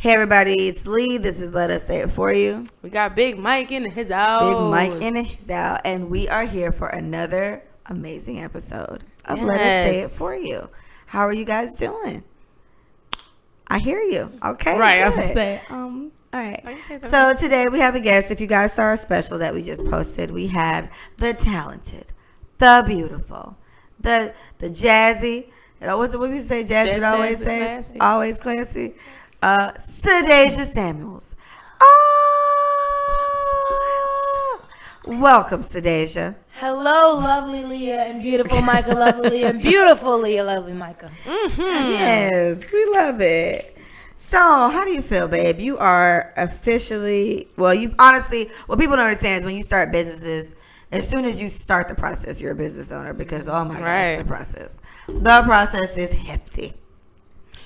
Hey everybody, it's Lee. This is Let Us Say It For You. We got Big Mike in his house. Big Mike in his house. And we are here for another amazing episode of Let Us Say It For You. How are you guys doing? I hear you. Okay. Right, good. I was say. All right. So today we have a guest. If you guys saw our special that we just posted, we had the talented, the beautiful, the jazzy. What we say? Jazzy would always say. Classy. Always classy. Sadie Samuels. Welcome, Sadie. Hello, lovely Leah and beautiful Micah, lovely Leah and beautiful Leah, lovely Micah. Mm-hmm. Yes, we love it. So, how do you feel, babe? You are officially, what people don't understand is when you start businesses, as soon as you start the process, you're a business owner because, oh my gosh, the process. The process is hefty.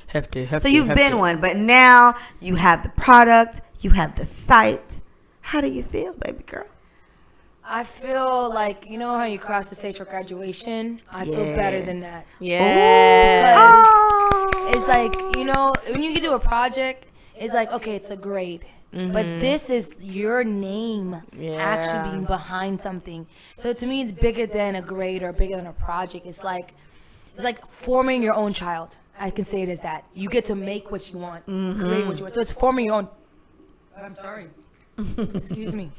Hefty. So you've been one, but now you have the product, you have the site. How do you feel, baby girl? I feel like, you know how you cross the stage for graduation? I feel better than that. Yeah. Because it's like, you know, when you do a project, it's like, okay, it's a grade. Mm-hmm. But this is your name actually being behind something. So to me, it's bigger than a grade or bigger than a project. It's like forming your own child. I can say it as that. You get to make what you want, create what you want. So it's forming your own. I'm sorry. Excuse me.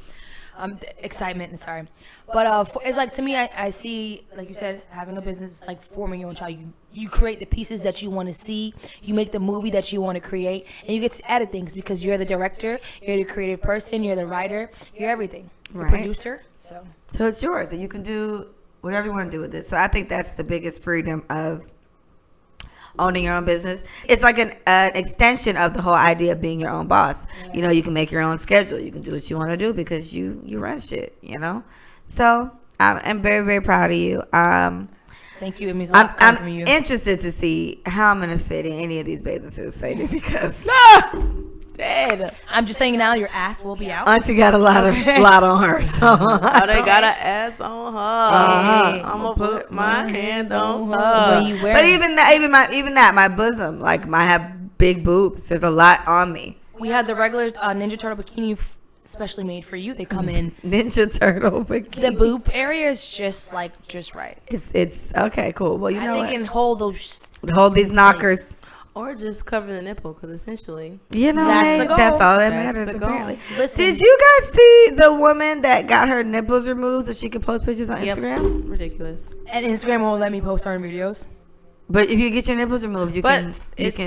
Excitement. Sorry, but it's like, to me, I see, like you said, having a business is like forming your own child. You create the pieces that you want to see. You make the movie that you want to create, and you get to edit things because you're the director, you're the creative person, you're the writer, you're everything. You're the producer. So it's yours, and you can do whatever you want to do with it. So I think that's the biggest freedom of owning your own business. It's like an extension of the whole idea of being your own boss. Yeah. You know, you can make your own schedule. You can do what you want to do because you run shit, you know? So I'm very, very proud of you. Thank you. It means a lot from you. I'm interested to see how I'm going to fit in any of these bathing suits, Sadie, because... Dead. I'm just saying now your ass will be out. Auntie got a lot on her. So they got an ass on her. I'm gonna put my hand on her. But even that, my bosom, like I have big boobs. There's a lot on me. We had the regular Ninja Turtle bikini specially made for you. They come in Ninja Turtle bikini. The boob area is just right. It's okay, cool. Well, you know what? It can hold these knockers. Or just cover the nipple, because essentially, you know, that's all that matters, apparently. Listen, did you guys see the woman that got her nipples removed so she could post pictures on Instagram? Ridiculous. And Instagram won't let me post certain videos. But if you get your nipples removed, you can.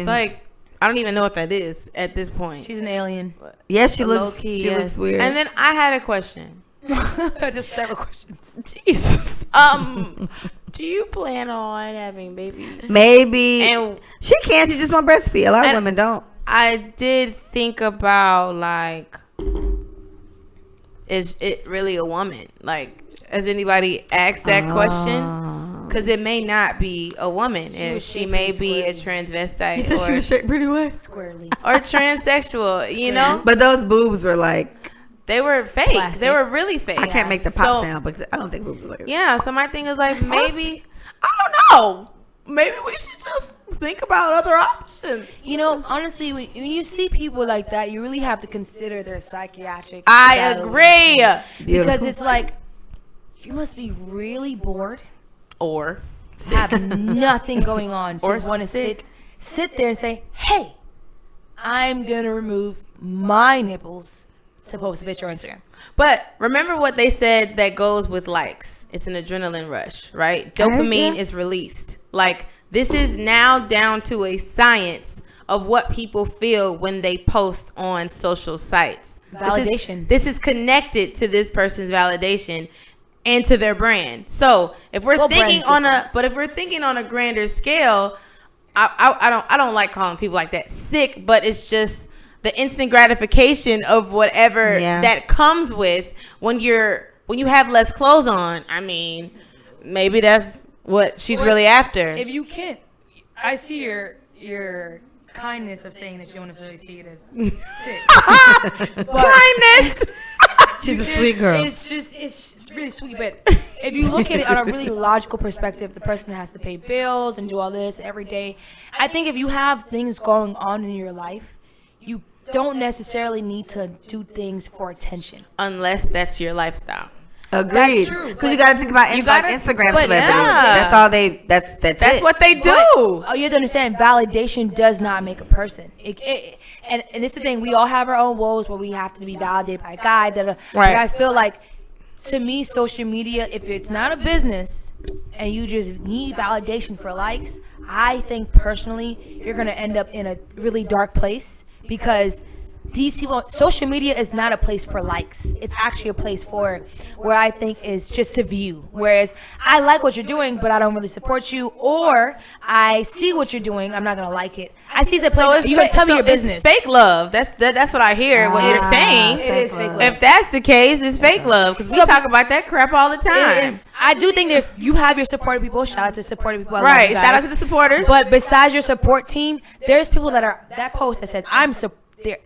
Like, I don't even know what that is at this point. She's an alien. Yes, she looks weird. And then I had a question. Just several questions. Jesus. Do you plan on having babies? Maybe. And she can't. She just won't breastfeed. A lot of women don't. I did think about, like, is it really a woman? Like, has anybody asked that question? Because it may not be a woman. She may be a transvestite. You said she was shaped pretty well? Squarely. Or transsexual, you know? But those boobs were like... They were fake. Plastic. They were really fake. I can't make the pop sound, but I don't think boobs are like that. Yeah, so my thing is like, maybe, I don't know. Maybe we should just think about other options. You know, honestly, when you see people like that, you really have to consider their psychiatric. I agree. Because it's like, you must be really bored. Or have nothing going on. To want to sit there and say, hey, I'm going to remove my nipples to post a picture on Instagram. But remember what they said that goes with likes. It's an adrenaline rush, right? Dopamine is released. Like, this is now down to a science of what people feel when they post on social sites. Validation. This is connected to this person's validation and to their brand. So if we're thinking on a grander scale, I don't like calling people like that sick, but it's just the instant gratification of whatever that comes with when you have less clothes on. I mean, maybe that's what she's really after. If you can't, I see your kindness of saying that you don't necessarily see it as sick. Kindness. She's a sweet girl. It's really sweet, but if you look at it on a really logical perspective, the person has to pay bills and do all this every day. I think if you have things going on in your life, you don't necessarily need to do things for attention. Unless that's your lifestyle. Agreed. Because you got to think about Instagram celebrities. Yeah. That's all they. That's it. What they do. Oh, you have to understand. Validation does not make a person. And this is the thing. We all have our own woes where we have to be validated by a guy. Right. But I feel like, to me, social media, if it's not a business and you just need validation for likes, I think personally you're gonna end up in a really dark place, because these people, social media is not a place for likes. It's actually a place for where I think is just to view. Whereas I like what you're doing, but I don't really support you, or I see what you're doing, I'm not gonna like it. I see it's a place. You gotta tell me your business. It's fake love. That's what I hear. What you're saying. It is fake love. If that's the case, it's fake love, because we talk about that crap all the time. I do think you have your supportive people. Shout out to supportive people. Right. Shout out to the supporters. But besides your support team, there's people that post that says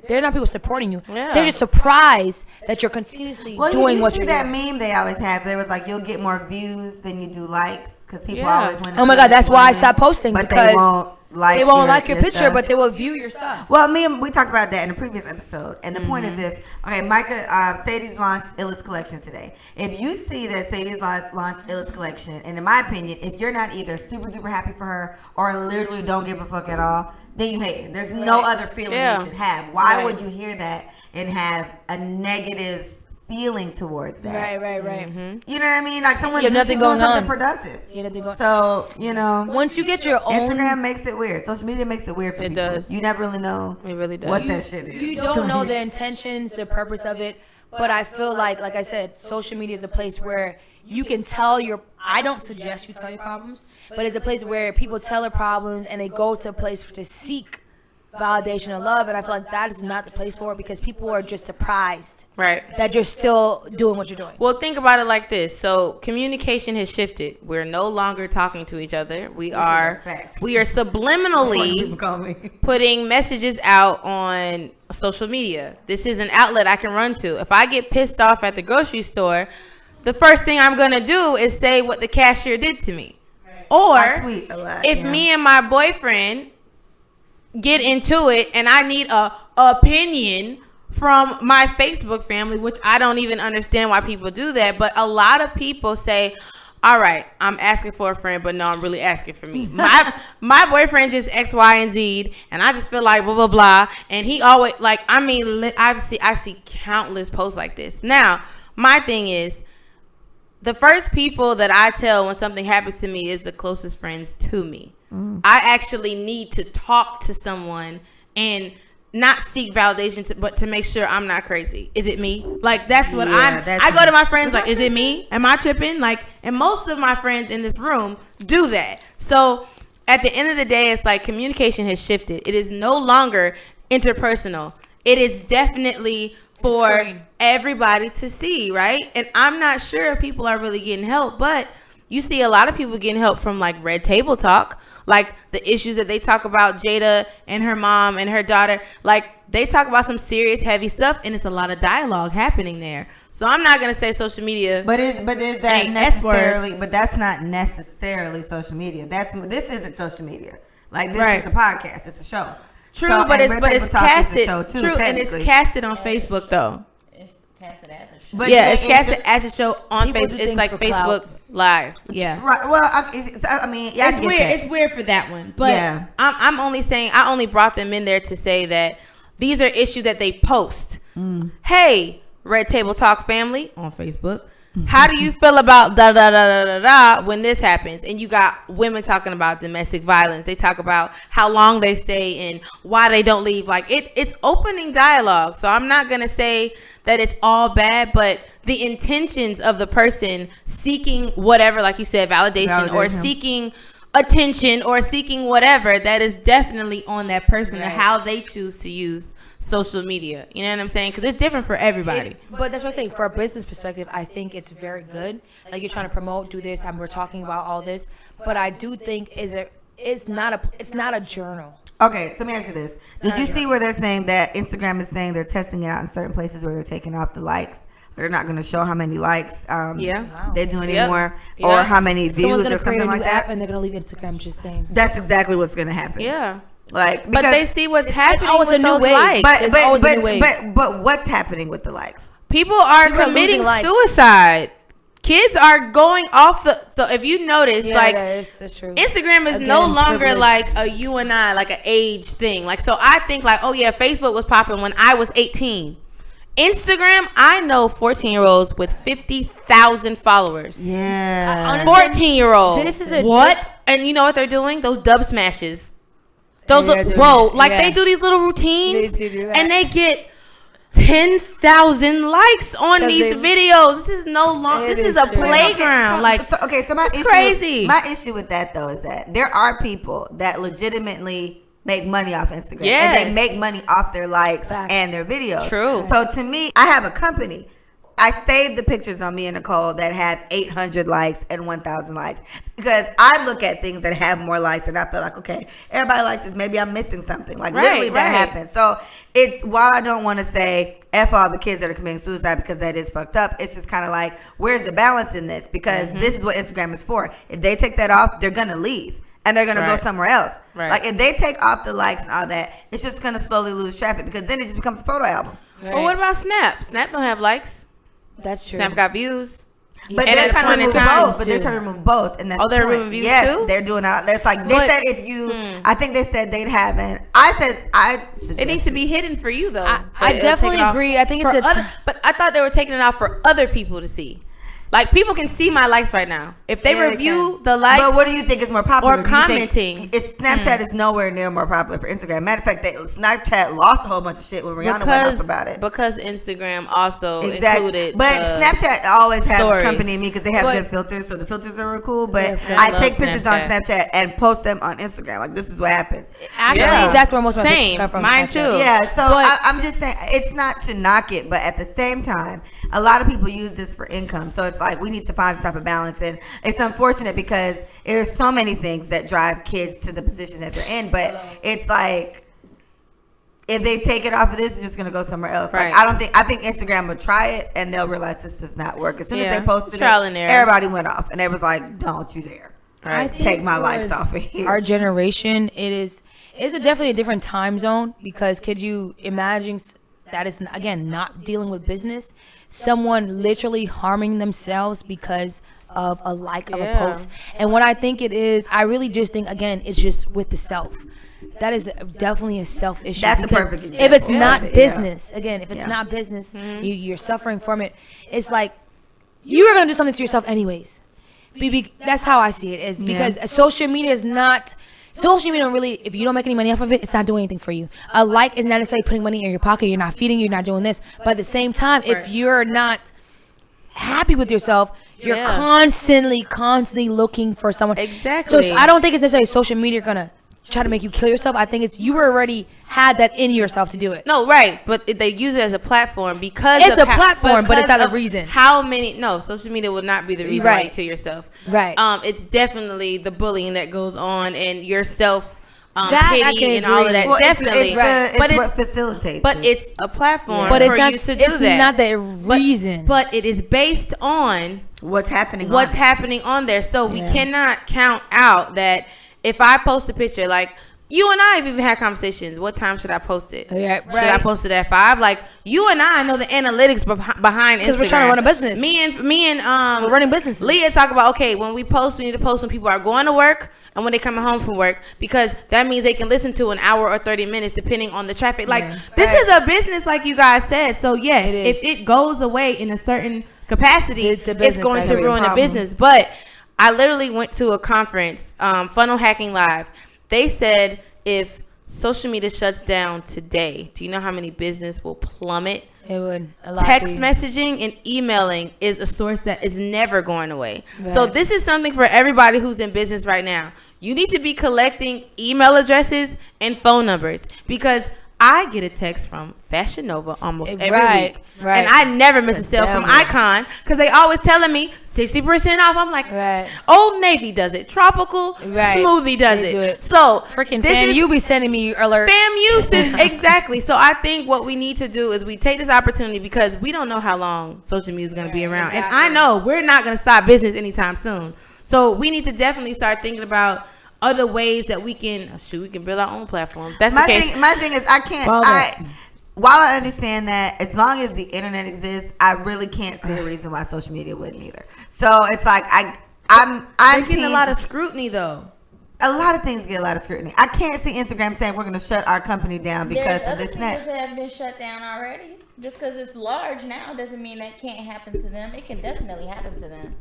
they're not people supporting you. Yeah. They're just surprised that you're continuously doing what you're doing. That meme they always have. There was like, you'll get more views than you do likes, because people always want to. Oh my God, that's why I stopped posting, but because they won't like your picture, but they will view your stuff. Well, we talked about that in the previous episode, and the point is, Sadie's launched Illest Collection today. If you see that Sadie's launched Illest Collection, and in my opinion, if you're not either super duper happy for her or literally don't give a fuck at all, then you hate it. There's no other feeling you should have. Why would you hear that and have a negative feeling towards that? Right. Mm-hmm. You know what I mean? Like, someone doing something productive. So, once you get your own, Instagram makes it weird. Social media makes it weird for people. It does. You never really know. It really does. What that shit is. You don't know the intentions, the purpose of it. But I feel like I said, social media is a place where you can tell I don't suggest you tell your problems, but it's a place where people tell their problems and they go to a place to seek validation and love. And I feel like that is not the place for it, because people are just surprised that you're still doing what you're doing. Well, think about it like this. So communication has shifted. We're no longer talking to each other. We are subliminally putting messages out on social media. This is an outlet I can run to. If I get pissed off at the grocery store, the first thing I'm going to do is say what the cashier did to me. Or if me and my boyfriend get into it and I need a opinion from my Facebook family, which I don't even understand why people do that, but a lot of people say, all right, I'm asking for a friend, but no, I'm really asking for me. My boyfriend just X, Y, and Z, and I just feel like blah, blah, blah. And he always, I see countless posts like this. Now, my thing is, the first people that I tell when something happens to me is the closest friends to me. I actually need to talk to someone and not seek validation, but to make sure I'm not crazy. Is it me? Like, that's what I go to my friends like, is it me? Am I tripping? Like, and most of my friends in this room do that. So at the end of the day, it's like communication has shifted. It is no longer interpersonal. It is definitely for everybody to see, right? And I'm not sure if people are really getting help, but you see a lot of people getting help from like Red Table Talk, like the issues that they talk about, Jada and her mom and her daughter, like they talk about some serious heavy stuff, and it's a lot of dialogue happening there. So I'm not gonna say social media, but is that necessarily? But that's not necessarily social media. This isn't social media. Like, this is a podcast. It's a show. True, so, but it's casted. True, and it's casted on Facebook though. It's casted as a show. But it's casted as a show on Facebook. It's like Facebook Live. Yeah. Right. Well, I mean, it's weird. That. It's weird for that one. But I'm only saying, I only brought them in there to say that these are issues that they post. Hey, Red Table Talk family on Facebook. How do you feel about da da da da da da when this happens? And you got women talking about domestic violence. They talk about how long they stay and why they don't leave. Like, it's opening dialogue. So I'm not gonna say that it's all bad, but the intentions of the person seeking whatever, like you said, validation. Or seeking attention or seeking whatever, that is definitely on that person and how they choose to use social media. You know what I'm saying? Because it's different for everybody. But that's what I'm saying. For a business perspective, I think it's very good. Like, you're trying to promote, do this, and we're talking about all this. But I do think it's not a journal. Okay, so let me ask you this. Did you see where they're saying that Instagram is saying they're testing it out in certain places where they're taking off the likes? They're not going to show how many likes they're doing anymore, or how many views or something like that. And they're going to leave Instagram just saying. That's exactly what's going to happen. Yeah. Like, but they see what's happening always with a new those wave. likes. But what's happening with the likes? People are committing suicide. Kids are going off the. So if you notice, that's true. Instagram is no longer like a you and I, like an age thing. Like, so I think like, oh yeah, Facebook was popping when I was 18. Instagram, I know 14-year-olds with 50,000 followers. Yeah. 14-year-olds. This is what? And you know what they're doing? Those dub smashes. Those they do these little routines, and they get 10,000 likes on these videos. This is no longer. This is a playground. So my issue, crazy. My issue with that though is that there are people that legitimately make money off Instagram, and they make money off their likes and their videos. True. So to me, I have a company. I saved the pictures on me and Nicole that have 800 likes and 1,000 likes because I look at things that have more likes and I feel like, okay, everybody likes this. Maybe I'm missing something. Like literally that happens. So it's, while I don't want to say F all the kids that are committing suicide because that is fucked up, it's just kind of like, where's the balance in this? Because this is what Instagram is for. If they take that off, they're going to leave. And they're going to go somewhere else. Right. Like, if they take off the likes and all that, it's just going to slowly lose traffic because then it just becomes a photo album. Right. Well, what about Snap? Snap don't have likes. That's true. Snap got views. But they're trying to remove both. But they're trying to remove both. And that's they're removing views too? They're doing that. That's like, they said if you, I think they said they'd haven't. It needs to be hidden for you, though. I definitely agree. I think it's but I thought they were taking it off for other people to see. Like, people can see my likes right now. If they review the likes. But what do you think is more popular? Or commenting. Snapchat is nowhere near more popular for Instagram. Matter of fact, Snapchat lost a whole bunch of shit when Rihanna went off about it. Because Instagram also included. But Snapchat always has stories. company me because they have good filters, so the filters are real cool. But I take pictures on Snapchat and post them on Instagram. Like, this is what happens. Actually, that's where most of my pictures come from. Mine too. Yeah, so I'm just saying, it's not to knock it, but at the same time, a lot of people use this for income. So it's like, we need to find some type of balance, and it's unfortunate because there's so many things that drive kids to the position that they're in, but it's like, if they take it off of this, it's just going to go somewhere else. Right. Like, I think Instagram will try it and they'll realize this does not work. As soon as they posted it, everybody went off and they was like, don't you dare. Right. Take my likes off of here. Our generation, it's definitely a different time zone because could you imagine that is, again, not dealing with business, someone literally harming themselves because of a like of a post. And what I think it is, I really just think, again, it's just with the self. That is definitely a self issue. That's the perfect example. If it's not business, again, if it's not business, you're suffering from it. It's like you are going to do something to yourself anyways. That's how I see it, is because social media is not. Social media don't really, if you don't make any money off of it, it's not doing anything for you. A like is not necessarily putting money in your pocket. You're not feeding, you're not doing this. But at the same time, if you're not happy with yourself, you're constantly looking for someone. Exactly. So I don't think it's necessarily social media going to try to make you kill yourself. I think it's you already had that in yourself to do it. No, right, but they use it as a platform because it's a platform, but it's not a reason. Social media will not be the reason why you kill yourself. Right. It's definitely the bullying that goes on and your self pity and all of that. Well, definitely, it's what facilitates. But it's a platform for you to do that. It's not the reason. But it is based on what's happening on there. So we cannot count out that. If I post a picture, like you and I have even had conversations. What time should I post it? Yeah, right. Should I post it at 5? Like you and I know the analytics behind Instagram. Because we're trying to run a business. Me and we're running businesses. Leah talk about when we post, we need to post when people are going to work and when they coming home from work because that means they can listen to an hour or 30 minutes depending on the traffic. Like this is a business, like you guys said. So yes, if it goes away in a certain capacity, it's going to ruin a business. But I literally went to a conference, Funnel Hacking Live. They said if social media shuts down today, do you know how many business will plummet? It would. A lot. Text messaging and emailing is a source that is never going away. Right. So this is something for everybody who's in business right now. You need to be collecting email addresses and phone numbers because I get a text from Fashion Nova almost every week. Right. And I never miss a sale from Icon because they always telling me 60% off. I'm like, Old Navy does it. Tropical Smoothie does it. So freaking fam, you be sending me alerts. Fam usage. Exactly. So I think what we need to do is we take this opportunity because we don't know how long social media is going to be around. Exactly. And I know we're not going to stop business anytime soon. So we need to definitely start thinking about other ways that we can build our own platform. That's my the case. thing is, while I understand that, as long as the internet exists, I really can't see a reason why social media wouldn't either. So it's like I'm getting a lot of scrutiny though. A lot of things get a lot of scrutiny. I can't see Instagram saying we're going to shut our company down because of this net. There's other that have been shut down already. Just because it's large now doesn't mean that can't happen to them. It can definitely happen to them.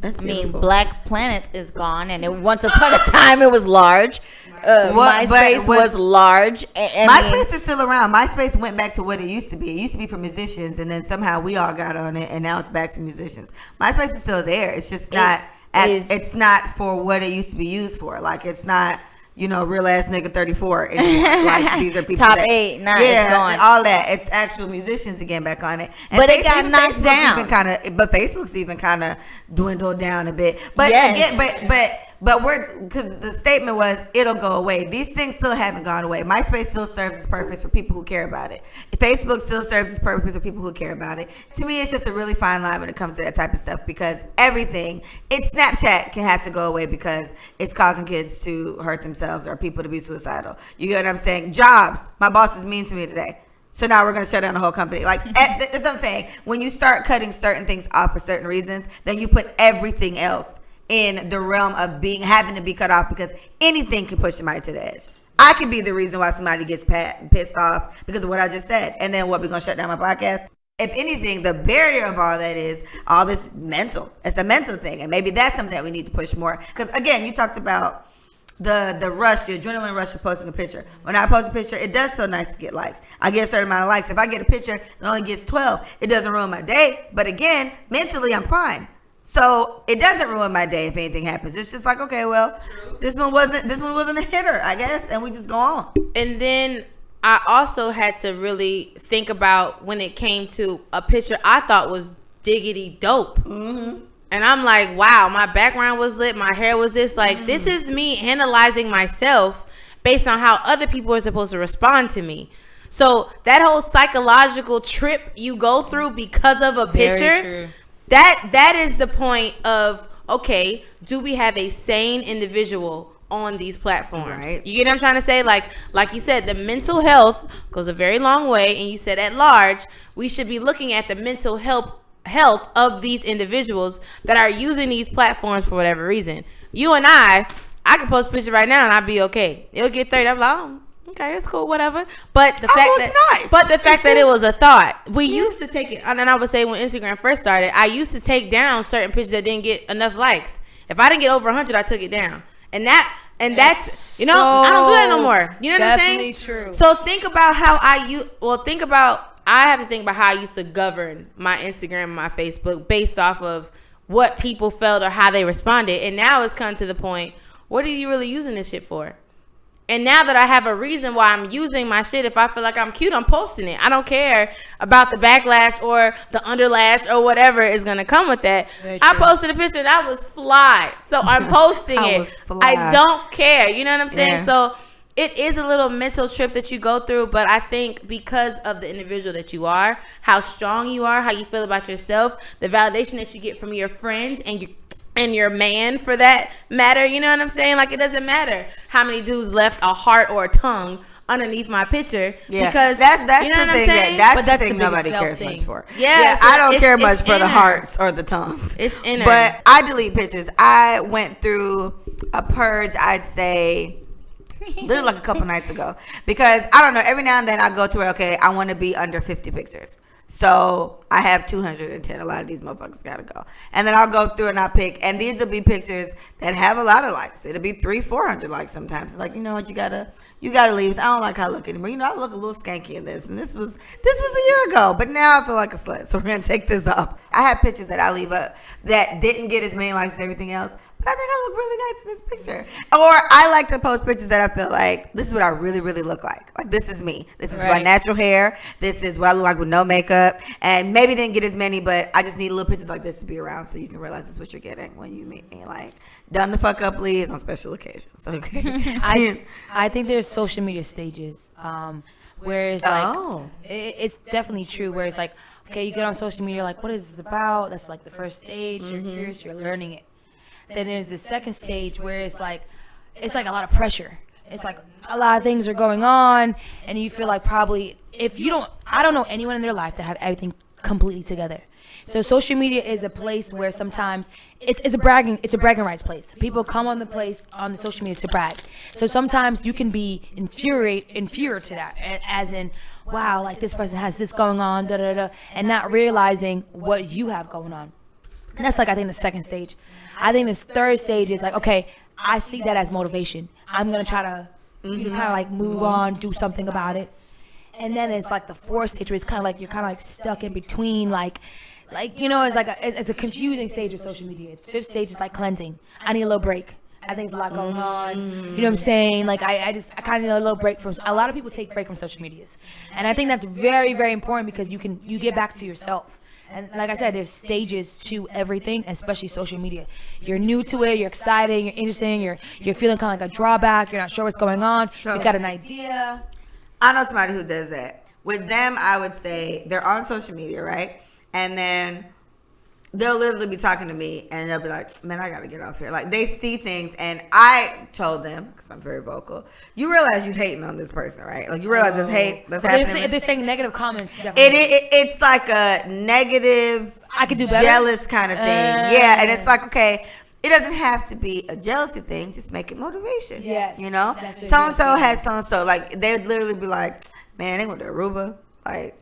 That's beautiful. Black Planet is gone, and once upon a time it was large. MySpace was large. MySpace is still around. MySpace went back to what it used to be. It used to be for musicians, and then somehow we all got on it, and now it's back to musicians. MySpace is still there. It's just not. It's not for what it used to be used for. Like, it's not, real ass nigga 34 anymore. Like, these are people top 8, 9, it's gone. All that. It's actual musicians again back on it. And but it got knocked down. But Facebook's even kind of dwindled down a bit. But yes. again, because the statement was it'll go away. These things still haven't gone away. MySpace still serves its purpose for people who care about it. Facebook still serves its purpose for people who care about it. To me, it's just a really fine line when it comes to that type of stuff, because Snapchat can have to go away because it's causing kids to hurt themselves or people to be suicidal. You get what I'm saying? Jobs. My boss is mean to me today. So now we're going to shut down the whole company. Like, that's what I'm saying. When you start cutting certain things off for certain reasons, then you put everything else in the realm of having to be cut off, because anything can push somebody to the edge. I could be the reason why somebody gets pissed off because of what I just said. And then we're going to shut down my podcast? If anything, the barrier of all that is all this mental. It's a mental thing. And maybe that's something that we need to push more. Because, again, you talked about the rush, the adrenaline rush of posting a picture. When I post a picture, it does feel nice to get likes. I get a certain amount of likes. If I get a picture that only gets 12, it doesn't ruin my day. But, again, mentally, I'm fine. So it doesn't ruin my day if anything happens. It's just like, okay, well, this one wasn't a hitter, I guess, and we just go on. And then I also had to really think about when it came to a picture I thought was diggity dope. Mm-hmm. And I'm like, wow, my background was lit, my hair was this. Like, this is me analyzing myself based on how other people are supposed to respond to me. So that whole psychological trip you go through because of a picture, that is the point of, okay, do we have a sane individual on these platforms? Right. You get what I'm trying to say? Like you said, the mental health goes a very long way, and you said at large, we should be looking at the mental health of these individuals that are using these platforms for whatever reason. You and I can post a picture right now and I'll be okay. It'll get 30. I'm like, oh, okay, it's cool, whatever. But the fact that it was a thought, we used to take it. And then I would say when Instagram first started, I used to take down certain pictures that didn't get enough likes. If I didn't get over 100, I took it down. And that's I don't do that no more. You know what I'm saying? Definitely true. So think about how I have to think about how I used to govern my Instagram and my Facebook based off of what people felt or how they responded. And now it's come to the point, what are you really using this shit for? And now that I have a reason why I'm using my shit, if I feel like I'm cute, I'm posting it. I don't care about the backlash or the underlash or whatever is going to come with that. I posted a picture and I was fly. So I'm posting it. I don't care. You know what I'm saying? Yeah. So it is a little mental trip that you go through, but I think because of the individual that you are, how strong you are, how you feel about yourself, the validation that you get from your friend and your man for that matter, you know what I'm saying? Like, it doesn't matter how many dudes left a heart or a tongue underneath my picture, because that's you know what I'm saying? That's the thing nobody cares much for. Yeah, I don't care much for the hearts or the tongues. It's inner. But I delete pictures. I went through a purge, I'd say, literally like a couple nights ago, because I don't know, every now and then I go to where, okay, I want to be under 50 pictures. So I have 210. A lot of these motherfuckers gotta go. And then I'll go through and I'll pick. And these will be pictures that have a lot of likes. It'll be 300-400 likes sometimes. Like, you know what, you gotta leave. I don't like how I look anymore. You know, I look a little skanky in this. And this was a year ago. But now I feel like a slut. So we're gonna take this off. I have pictures that I leave up that didn't get as many likes as everything else. But I think I look really nice in this picture. Or I like to post pictures that I feel like, this is what I really, really look like. Like, this is me. This is my natural hair. This is what I look like with no makeup. And maybe didn't get as many, but I just need little pictures like this to be around so you can realize it's what you're getting when you meet me. Like, done the fuck up, please, on special occasions. Okay. I think there's social media stages. Where it's like, it's definitely true. Where it's like, okay, you get on social media, like, what is this about? That's like the first stage. You're curious, you're learning it. then there's the second stage where it's like a lot of pressure. It's like a lot of things are going on, and you feel like probably I don't know anyone in their life that have everything completely together. So social media is a place where sometimes it's a bragging rights place. People come on the social media to brag. So sometimes you can be infuriated to that, as in, wow, like this person has this going on, da da da, and not realizing what you have going on. And that's like, I think, the second stage. I think this third stage is like, okay, I see that as motivation. I'm gonna try to kind of like move on, do something about it. And then it's like the fourth stage where it's kind of like you're kind of like stuck in between, like it's a confusing stage of social media. The fifth stage is like cleansing. I need a little break. I think there's a lot going on. You know what I'm saying? Like I kind of need a little break from. A lot of people take break from social medias, and I think that's very, very important because you get back to yourself. And like I said, there's stages to everything, especially social media. You're new to it, you're excited, you're interested, you're feeling kind of like a drawback, you're not sure what's going on, you got an idea. I know somebody who does that. With them, I would say they're on social media, right? And then they'll literally be talking to me, and they'll be like, man, I got to get off here. Like, they see things, and I told them, because I'm very vocal, you realize you're hating on this person, right? Like, you realize there's hate that's happening. If they're saying negative comments, definitely. It's like a negative, I could do better, jealous kind of thing. Yeah, and it's like, okay, it doesn't have to be a jealousy thing. Just make it motivation. Yes. You know? So-and-so has so-and-so. Like, they would literally be like, man, they went to Aruba. Like,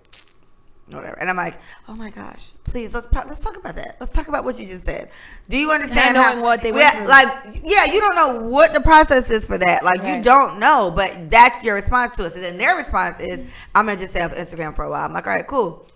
whatever. And I'm like, oh my gosh, please, let's talk about that. Let's talk about what you just said. Do you understand what they went through? Like, yeah, you don't know what the process is for that. Like, you don't know, but that's your response to it. So then their response is, I'm going to just stay off Instagram for a while. I'm like, all right, cool.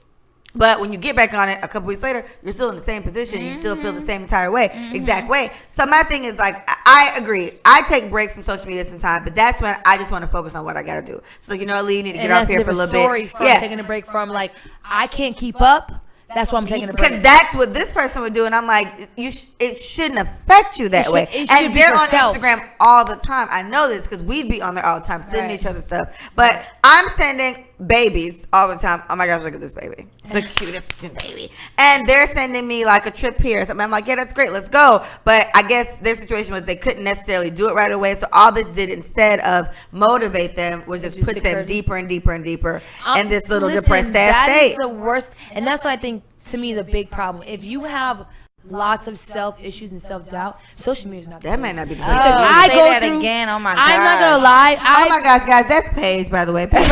But when you get back on it a couple weeks later, you're still in the same position. You still feel the same exact way. So my thing is, like, I agree. I take breaks from social media sometimes, but that's when I just want to focus on what I got to do. So, you know, Lee, you need to get off here for a little bit. From taking a break from, like, I can't keep up. That's why I'm taking a break. Because that's what this person would do. And I'm like, it shouldn't affect you that way. And they're on Instagram all the time. I know this because we'd be on there all the time, sending each other stuff. But I'm sending babies all the time. Oh my gosh, look at this baby. It's the cutest baby. And they're sending me like a trip here or something. I'm like, yeah, that's great. Let's go. But I guess their situation was they couldn't necessarily do it right away. So all this did, instead of motivate them, was just put them deeper and deeper and deeper in this little depressed ass state. That is the worst. And that's what I think, to me, the big problem. If you have lots of self issues and self doubt, social media is not. That might not be the because I go that through, again. Oh my gosh! I'm not gonna lie. Oh my gosh, guys, that's Paige, by the way. Paige,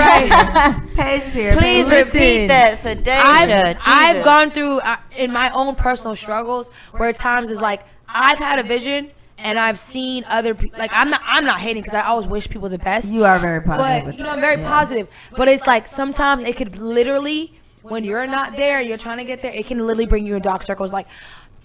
Paige is here. Please repeat that, Sadie. I've gone through in my own personal struggles where at times it's like I've had a vision. And I've seen other people, like, I'm not hating because I always wish people the best. You are very positive. But, you know, I'm very positive. But it's like sometimes it could literally, when you're not there, you're trying to get there, it can literally bring you in dark circles. Like,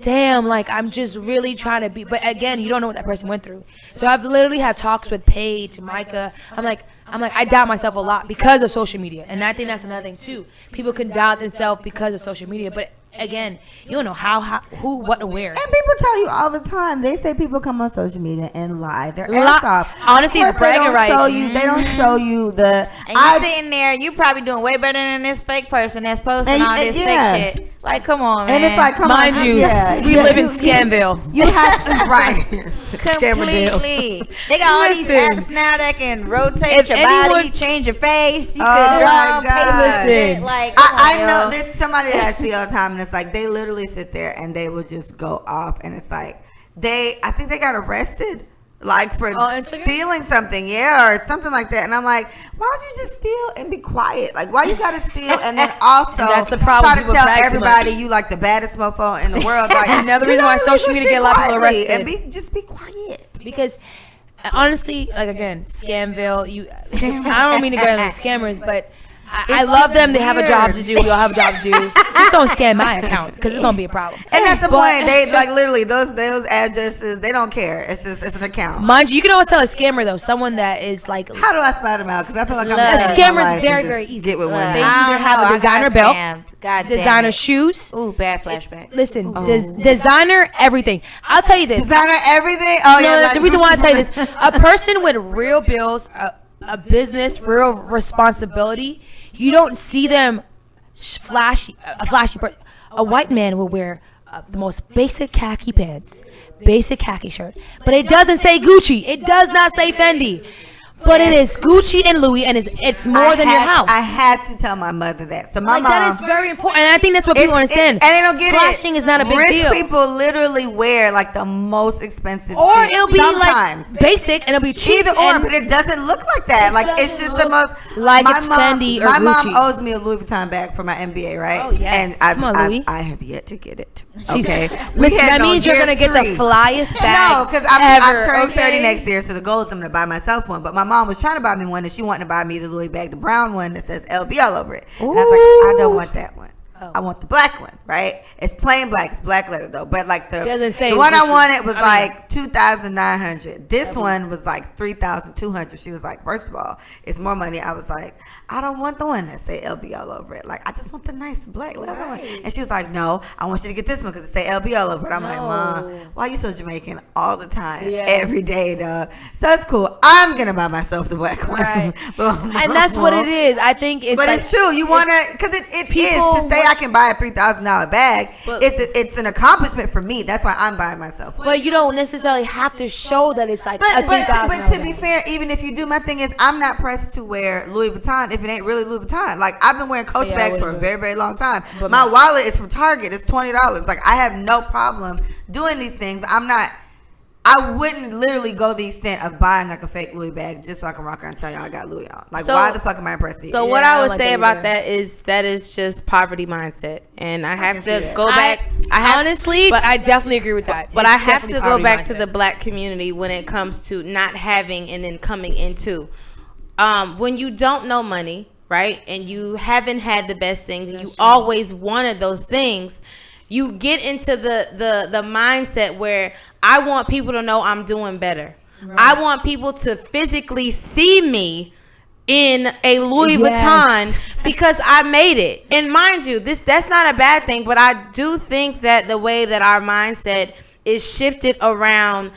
damn, like, I'm just really trying to be. But again, you don't know what that person went through. So I've literally had talks with Paige, Micah. I'm like, I doubt myself a lot because of social media. And I think that's another thing, too. People can doubt themselves because of social media. But again, you don't know who, what, and where. And people tell you all the time. They say people come on social media and lie their ass off. Honestly, it's bragging rights. They don't show you the. And you sitting there, you probably doing way better than this fake person that's posting all this fake shit. Like, come on, man. And it's like, come on, we live in Scamville. You have to, right? Completely. They got all these apps now that can rotate your body, change your face. You can draw, paste. Like, I know there's somebody that I see all the time, and it's like they literally sit there and they will just go off, and it's like I think they got arrested. Like for stealing something, or something like that. And I'm like, why don't you just steal and be quiet? Like, why you gotta steal and then also that's a problem. Try to tell everybody you like the baddest mofo in the world? Like, another reason why social media get a lot of people arrested. And just be quiet. Because honestly, like, again, Scamville. I don't mean to get into scammers, but I love them. They have a job to do. We all have a job to do. Just don't scam my account because it's gonna be a problem. And that's the point. They like literally those addresses. They don't care. It's an account. Mind you, you can always tell a scammer though. Someone that is like. How do I spot them out? Because I feel like a scammer is very, very easy. Get with women. They either have a designer belt, designer shoes. Ooh, bad flashbacks. Listen, designer everything. I'll tell you this. Designer everything. Oh no, yeah. The reason why I tell you this: a person with real bills, a business, real responsibility. You don't see them flashy. A white man will wear the most basic khaki pants, basic khaki shirt, but it doesn't say Gucci. It does not say Fendi. But it is Gucci and Louis, and it's more than your house. I had to tell my mother that. So my mom, that is very important, and I think that's what people understand. And they don't get Flashing is not a big deal. Rich people literally wear like the most expensive or shit it'll be sometimes. like basic, and it'll be cheap. Either or, but it doesn't look like that. Like it's just the most. Like it's Fendi or my Gucci. mom owes me a Louis Vuitton bag for my MBA, right? Oh yes, and come on, Louis. I have yet to get it. Okay, listen, that means you're gonna get the flyest bag. No, because I'm turning 30 next year, so the goal is I'm gonna buy myself one. But my mom was trying to buy me one, and she wanted to buy me the Louis bag, the brown one that says LB all over it. And I was like, I don't want that one. I want the black one, right? It's plain black. It's black leather though. But like the one I wanted was like $2,900. This one was like $3,200. She was like, first of all, it's more money. I was like, I don't want the one that say LB all over it. Like I just want the nice black leather one. And she was like, no, I want you to get this one because it say LB all over it. I'm like, Mom, why are you so Jamaican all the time, every day, though? So it's cool. I'm gonna buy myself the black one. Right. And that's what it is. I think it's. But like, it's true. You wanna, because it is to say I can buy a $3,000 bag. It's an accomplishment for me. That's why I'm buying myself one. But you don't necessarily have to show that it's like a $3,000. But to be fair, even if you do, my thing is I'm not pressed to wear Louis Vuitton if it ain't really Louis Vuitton. Like I've been wearing Coach bags for a very, very long time. But my wallet is from Target. It's $20. Like I have no problem doing these things. But I wouldn't literally go the extent of buying like a fake Louis bag just so I can rock around and tell y'all I got Louis on. Like why the fuck am I impressed? So what I would say about that is just poverty mindset, and I have to go back. I definitely agree with that. But I have to go back to the black community when it comes to not having and then coming into. When you don't know money, right, and you haven't had the best things, and you always wanted those things, you get into the mindset where I want people to know I'm doing better. Right. I want people to physically see me in a Louis Vuitton because I made it. And mind you, that's not a bad thing, but I do think that the way that our mindset is shifted around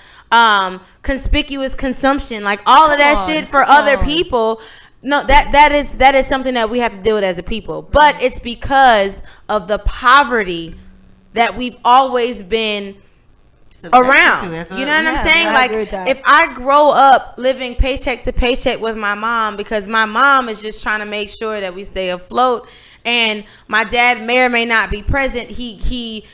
conspicuous consumption, like all of that shit for other people. No, that is something that we have to deal with as a people. But it's because of the poverty that we've always been around. You know what I'm saying? Like if I grow up living paycheck to paycheck with my mom because my mom is just trying to make sure that we stay afloat, and my dad may or may not be present, he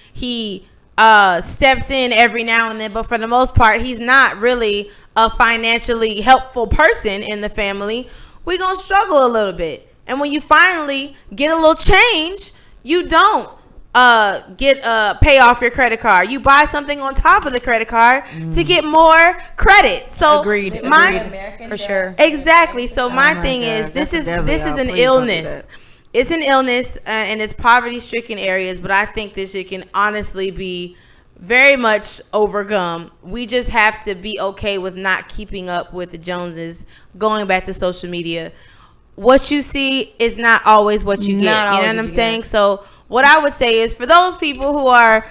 steps in every now and then, but for the most part he's not really a financially helpful person in the family. We're gonna struggle a little bit, and when you finally get a little change, you don't pay off your credit card. You buy something on top of the credit card to get more credit. So agreed. For sure. Exactly. So my thing is, this is an illness. It's an illness, and it's poverty-stricken areas. But I think this shit can honestly be very much overcome. We just have to be okay with not keeping up with the Joneses. Going back to social media, what you see is not always what you get. You know what I'm saying? So what I would say is, for those people who are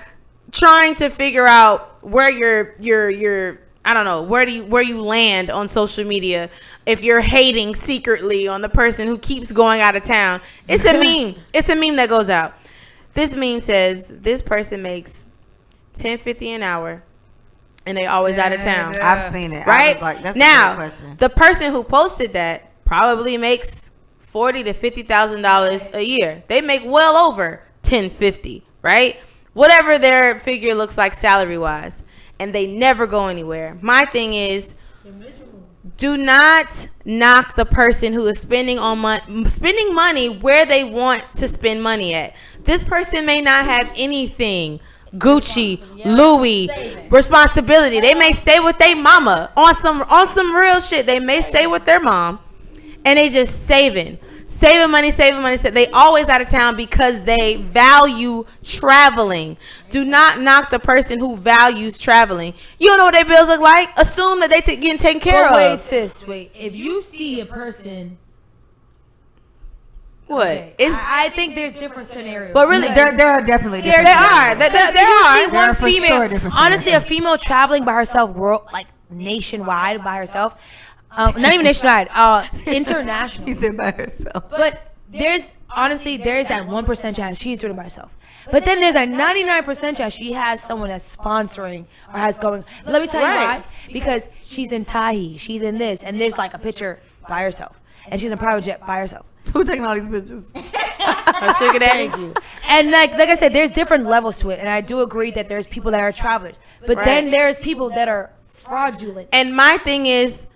trying to figure out where your I don't know, where you land on social media, if you're hating secretly on the person who keeps going out of town, it's a meme. It's a meme that goes out. This meme says this person makes $10.50 an hour and they always out of town. I've seen it. Right? That's now, a good question. the person who posted that probably makes $40,000 to $50,000 a year. They make well over $10.50, right? Whatever their figure looks like salary wise, and they never go anywhere. My thing is, do not knock the person who is spending money where they want to spend money at. This person may not have anything. Gucci, Louis, responsibility. They may stay with their mama on some real shit. They may stay with their mom, and they just saving money. They always out of town because they value traveling. Do not knock the person who values traveling. You don't know what their bills look like. Assume that they getting taken care of. Wait, sis, wait. If you see a person. What? Okay. I think there's different scenarios. But really, there are definitely different scenarios. There are. One female, honestly, a female traveling by herself, nationwide by herself. Not even nationwide. International. He said by herself. But there's that 1% chance she's doing it by herself. But then there's a 99% chance she has someone that's sponsoring or has going. But let me tell you why. Because she's in Tahi, she's in this, and there's like a picture by herself, and she's in a private jet by herself. Who's taking all these pictures? Sugar daddy. Thank you. And like I said, there's different levels to it, and I do agree that there's people that are travelers, but then there's people that are fraudulent. And my thing is,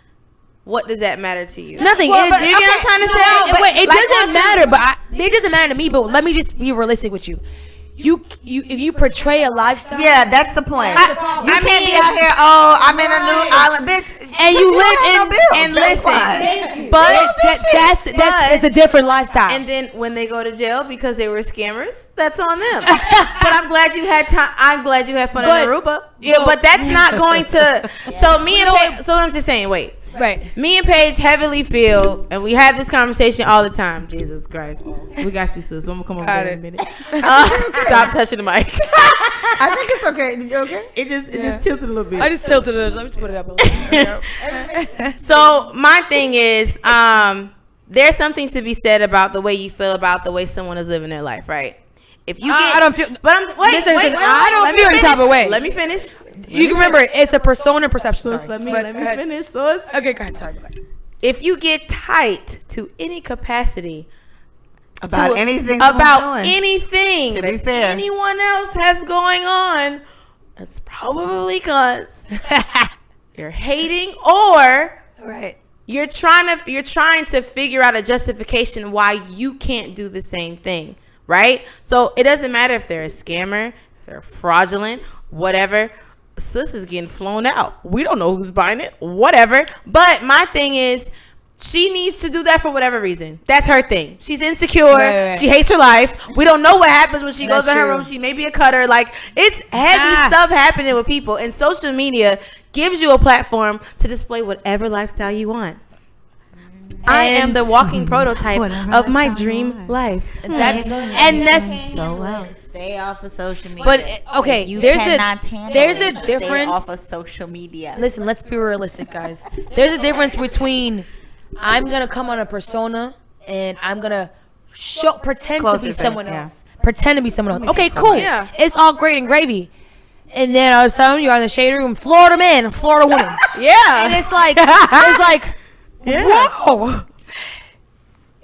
what does that matter to you? Nothing. Well, you get what I'm trying to say? It doesn't matter, but it doesn't matter to me. But let me just be realistic with you. If you portray a lifestyle, yeah, that's the point. You can't be out here. Oh, I'm in a new island, bitch. And you live in and listen, but that's a different lifestyle. And then when they go to jail because they were scammers, that's on them. But I'm glad you had time. I'm glad you had fun in Aruba. Yeah, but that's not going to. So me and Paige. So I'm just saying. Wait. Right. Me and Paige heavily feel, and we have this conversation all the time. Jesus Christ. We got you, sis. I'm going to come over there in a minute. Stop touching the mic. I think it's okay. Did you okay? It just tilted a little bit. I just tilted it. Let me just put it up a little. So my thing is, there's something to be said about the way you feel about the way someone is living their life, right? If you I don't feel. But I'm wait. I don't feel any type of way. Let me finish. You can remember, it's a persona perception. Sus, let me finish, sus. Okay, go ahead. Sorry. If you get tight to any capacity about anything, to be fair, anyone else has going on, it's probably because you're hating or you're trying to figure out a justification why you can't do the same thing, right? So it doesn't matter if they're a scammer, if they're fraudulent, whatever. Sis is getting flown out. We don't know who's buying it, whatever. But my thing is, she needs to do that for whatever reason. That's her thing. She's insecure. Right. She hates her life. We don't know what happens when she goes in her room. She may be a cutter. Like, it's heavy stuff happening with people. And social media gives you a platform to display whatever lifestyle you want. I am the walking prototype of my dream life. That's so well. Stay off of social media. But okay, there's a difference. Stay off of social media. Listen, let's be realistic, guys. There's a difference between I'm gonna come on a persona and I'm gonna pretend to be someone else. Pretend to be someone else. Okay, cool. Yeah. It's all great and gravy. And then all of a sudden you're in the shade room, Florida man, Florida woman. Yeah. And it's like whoa.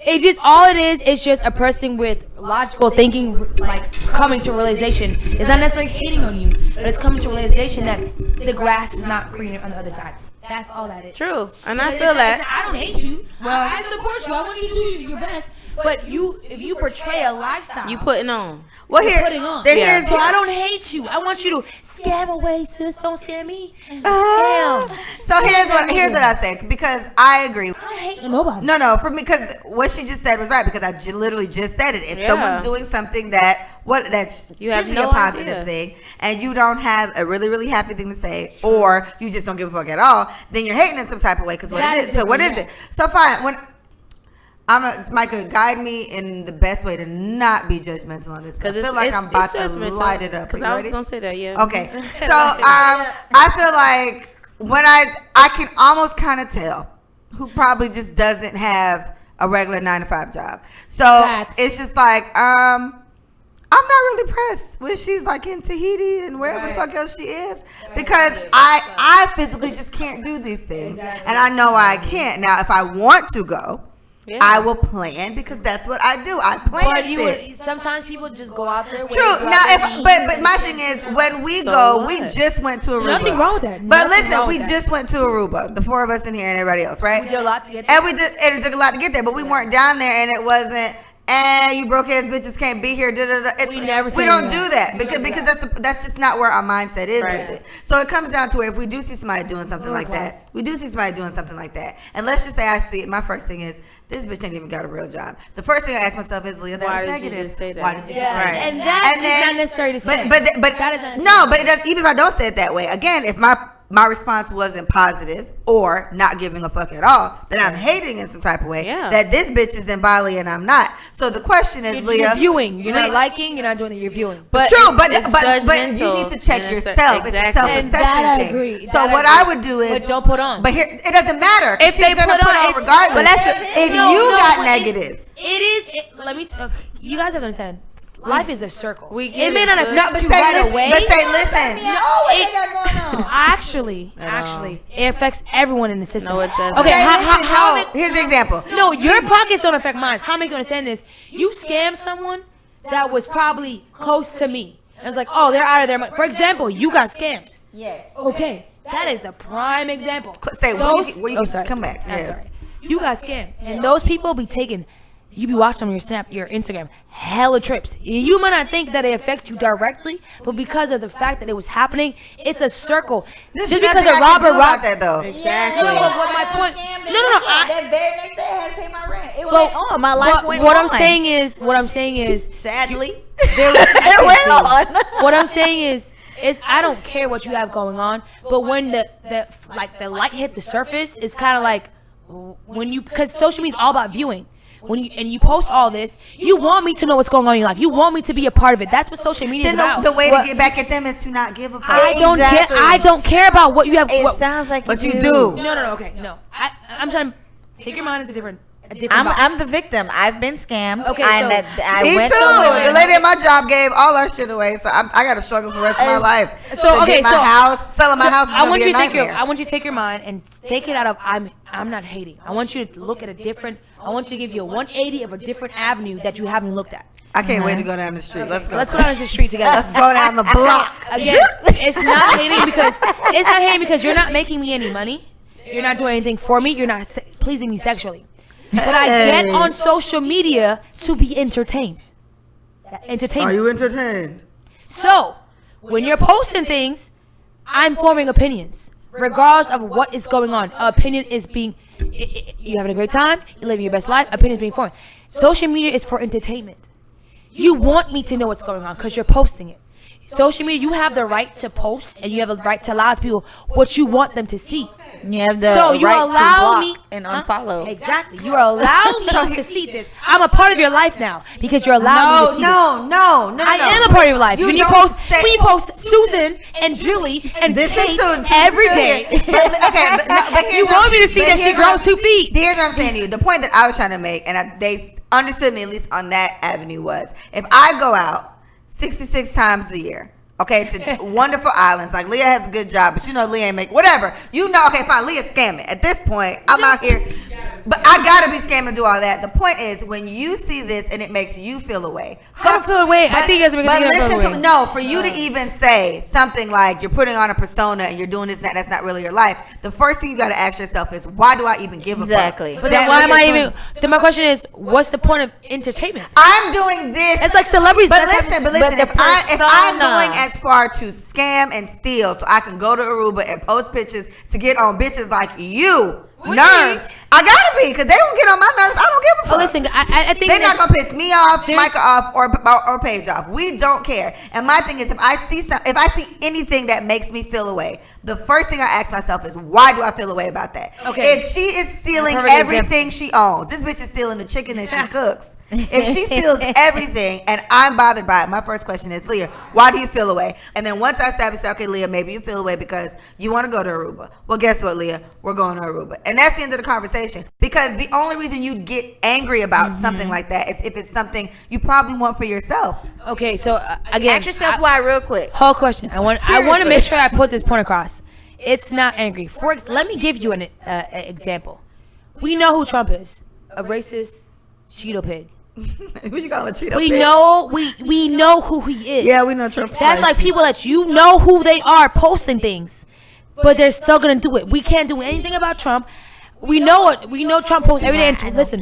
It just all it is just a person with logical thinking, like coming to realization. It's not necessarily hating on you, but it's coming to realization that the grass is not greener on the other side. That's all that is. True, and I feel that. I don't hate you. Well, I support you. I want you to do your best. But if you portray a lifestyle, you putting on. Well, putting on. So I don't hate you. I want you to scam away, sis. Don't scam me. Scam. So here's what I think, because I agree. I don't hate nobody. No, for me, because what she just said was right, because I literally just said it. If someone's doing something that you have should be a positive thing, and you don't have a really, really happy thing to say, or you just don't give a fuck at all, then you're hating in some type of way. Because what is it? So what is it? So fine. When Micah, guide me in the best way to not be judgmental on this, because I feel like I'm about to light it up. I was gonna say that, yeah. Okay, so I feel like when I can almost kind of tell who probably just doesn't have a regular 9-to-5 job. So it's just like I'm not really pressed when she's like in Tahiti and wherever the fuck else she is, because I physically just can't do these things, and I know I can't. Now, if I want to go, I will plan, because that's what I do. I plan shit. Sometimes people just go out there. True. Now, but my thing is, when we go, we just went to Aruba. Nothing wrong with that. But listen, we just went to Aruba, the four of us in here and everybody else, right? We did a lot to get there. And it took a lot to get there, but we weren't down there, and it wasn't. And you broke ass bitches can't be here. We don't do that because that's just not where our mindset is with it. So it comes down to where if we do see somebody doing something like that, and let's just say I see it. My first thing is, this bitch ain't even got a real job. The first thing I ask myself is, Leah, that was negative. Why did you just say that? Why did you just say that? And that is not necessary to say. But it does, even if I don't say it that way. Again, if my my response wasn't positive or not giving a fuck at all, then I'm hating in some type of way. Yeah. That this bitch is in Bali and I'm not. So the question is, Leah, you're viewing. You're not liking. You're not doing it. You're viewing. But true. But you need to check yourself. Exactly. It's a self-assessment And that I thing. agree. So That I what agree. I would do is, But don't put on. But here, it doesn't matter If they put on, regardless. but that's if you got negative. Let me. You guys have to understand. Life is a circle. We It get may it, not sis. affect you say right listen, away. but say listen. What they got going on? Actually, it affects everyone in the system. No, it doesn't. Okay, Say, how listen, here's the example. No, your pockets don't affect mine. How am I going to understand this? You scammed someone that was probably close to me. I was like, oh, they're out of their money. For example, you got scammed. Yes. Okay, that is the prime example. Say Those, where you sorry. come back. I'm Yes. sorry. You got scammed, and those people be taking. You be watching on your Snap, your Instagram, hella trips. You might not think that it affects you directly, but because of the fact that it was happening, it's a circle. There's Just because nothing a I can robber do about robbed that though. Exactly. No, but my point. No. That very next day I had to pay my rent. It went on. Oh, my life went What on. I'm saying is, Sadly, it went on. What I'm saying is I don't care what you have going on, but when the light hit the surface, it's kind of like when you, because social media is all about viewing. When you post all this, you want me to know what's going on in your life. You want me to be a part of it. That's what social media is Then about. the way to get back at them is to not give a fuck. Exactly. I don't care about what you have. It sounds like But you do. do. No. Okay, no. I'm trying to take your mind into a different box. I'm the victim. I've been scammed. Okay, and so- I Me went too. somewhere. The lady at my job gave all our shit away, so I got to struggle for the rest of my life. So, To okay, get my so- house, selling my house. Is I gonna want be you a to take nightmare. I want you to take your mind and take it out of I'm not hating. I want you to look at a different. I want you to give you a 180 of a different avenue that you haven't looked at. I can't wait to go down the street. Let's So go. let's go down to the street together. Let's go down the block. Again, it's not hating because you're not making me any money. You're not doing anything for me. You're not pleasing me sexually. But I get on social media to be entertained. Entertainment. Are you entertained? So, when you're posting things, I'm forming opinions, regardless of what is going on. Opinion is being, you're having a great time, you're living your best life, opinion is being formed. Social media is for entertainment. You want me to know what's going on because you're posting it. Social media, you have the right to post and you have the right to allow people what you want them to see. You have the So you right allow to block me and unfollow. Exactly. You allow me to see this. I'm a part of your life now because you're allowing me to see this. No. I am a part of your life. When you don't post, say- when you post Susan and Julie and This is Kate Susan. every day, but you want me to see that she grows 2 feet. Here's what I'm saying to you. The point that I was trying to make, and they understood me at least on that avenue, was if I go out 66 times a year, okay, to wonderful islands. Like, Leah has a good job, but you know Leah ain't make whatever. You know, okay, fine, Leah's scamming. At this point, I'm out here. But I gotta be scamming and do all that. The point is, when you see this and it makes you feel away. I don't feel away. I think it doesn't make But me feel listen away. to no, for you to even say something like you're putting on a persona and you're doing this and that's not really your life. The first thing you gotta ask yourself is, why do I even give a Exactly. fuck? But then That why am I Leah's even? Then my question is, what's the point of entertainment? I'm doing this. It's like celebrities. But That's listen, but the if I'm persona. going as far to scam and steal so I can go to Aruba and post pictures to get on bitches like you, nerves, I gotta be, because they won't get on my nerves. I don't give a fuck. Oh, listen, I think They're not that's- gonna piss me off, there's- Micah off, or Paige off. We don't care. And my thing is, if I see anything that makes me feel away, the first thing I ask myself is, why do I feel away about that? Okay. If she is stealing Perfect everything she owns, this bitch is stealing the chicken that she cooks. If she steals everything and I'm bothered by it, my first question is, Leah, why do you feel away? And then once I establish, okay, Leah, maybe you feel away because you want to go to Aruba. Well, guess what, Leah? We're going to Aruba. And that's the end of the conversation. Because the only reason you get angry about something like that is if it's something you probably want for yourself. Okay, so again, Ask yourself why real quick. whole question. I want to make sure I put this point across. It's not angry. Let me give you an example. We know who Trump is, a racist Cheeto pig. What you calling a Cheeto We pig? know we know who he is. Yeah, we know Trump. That's like people that you know who they are posting things, but they're still gonna do it. We can't do anything about Trump. We know it. We know Trump posts every day. And listen,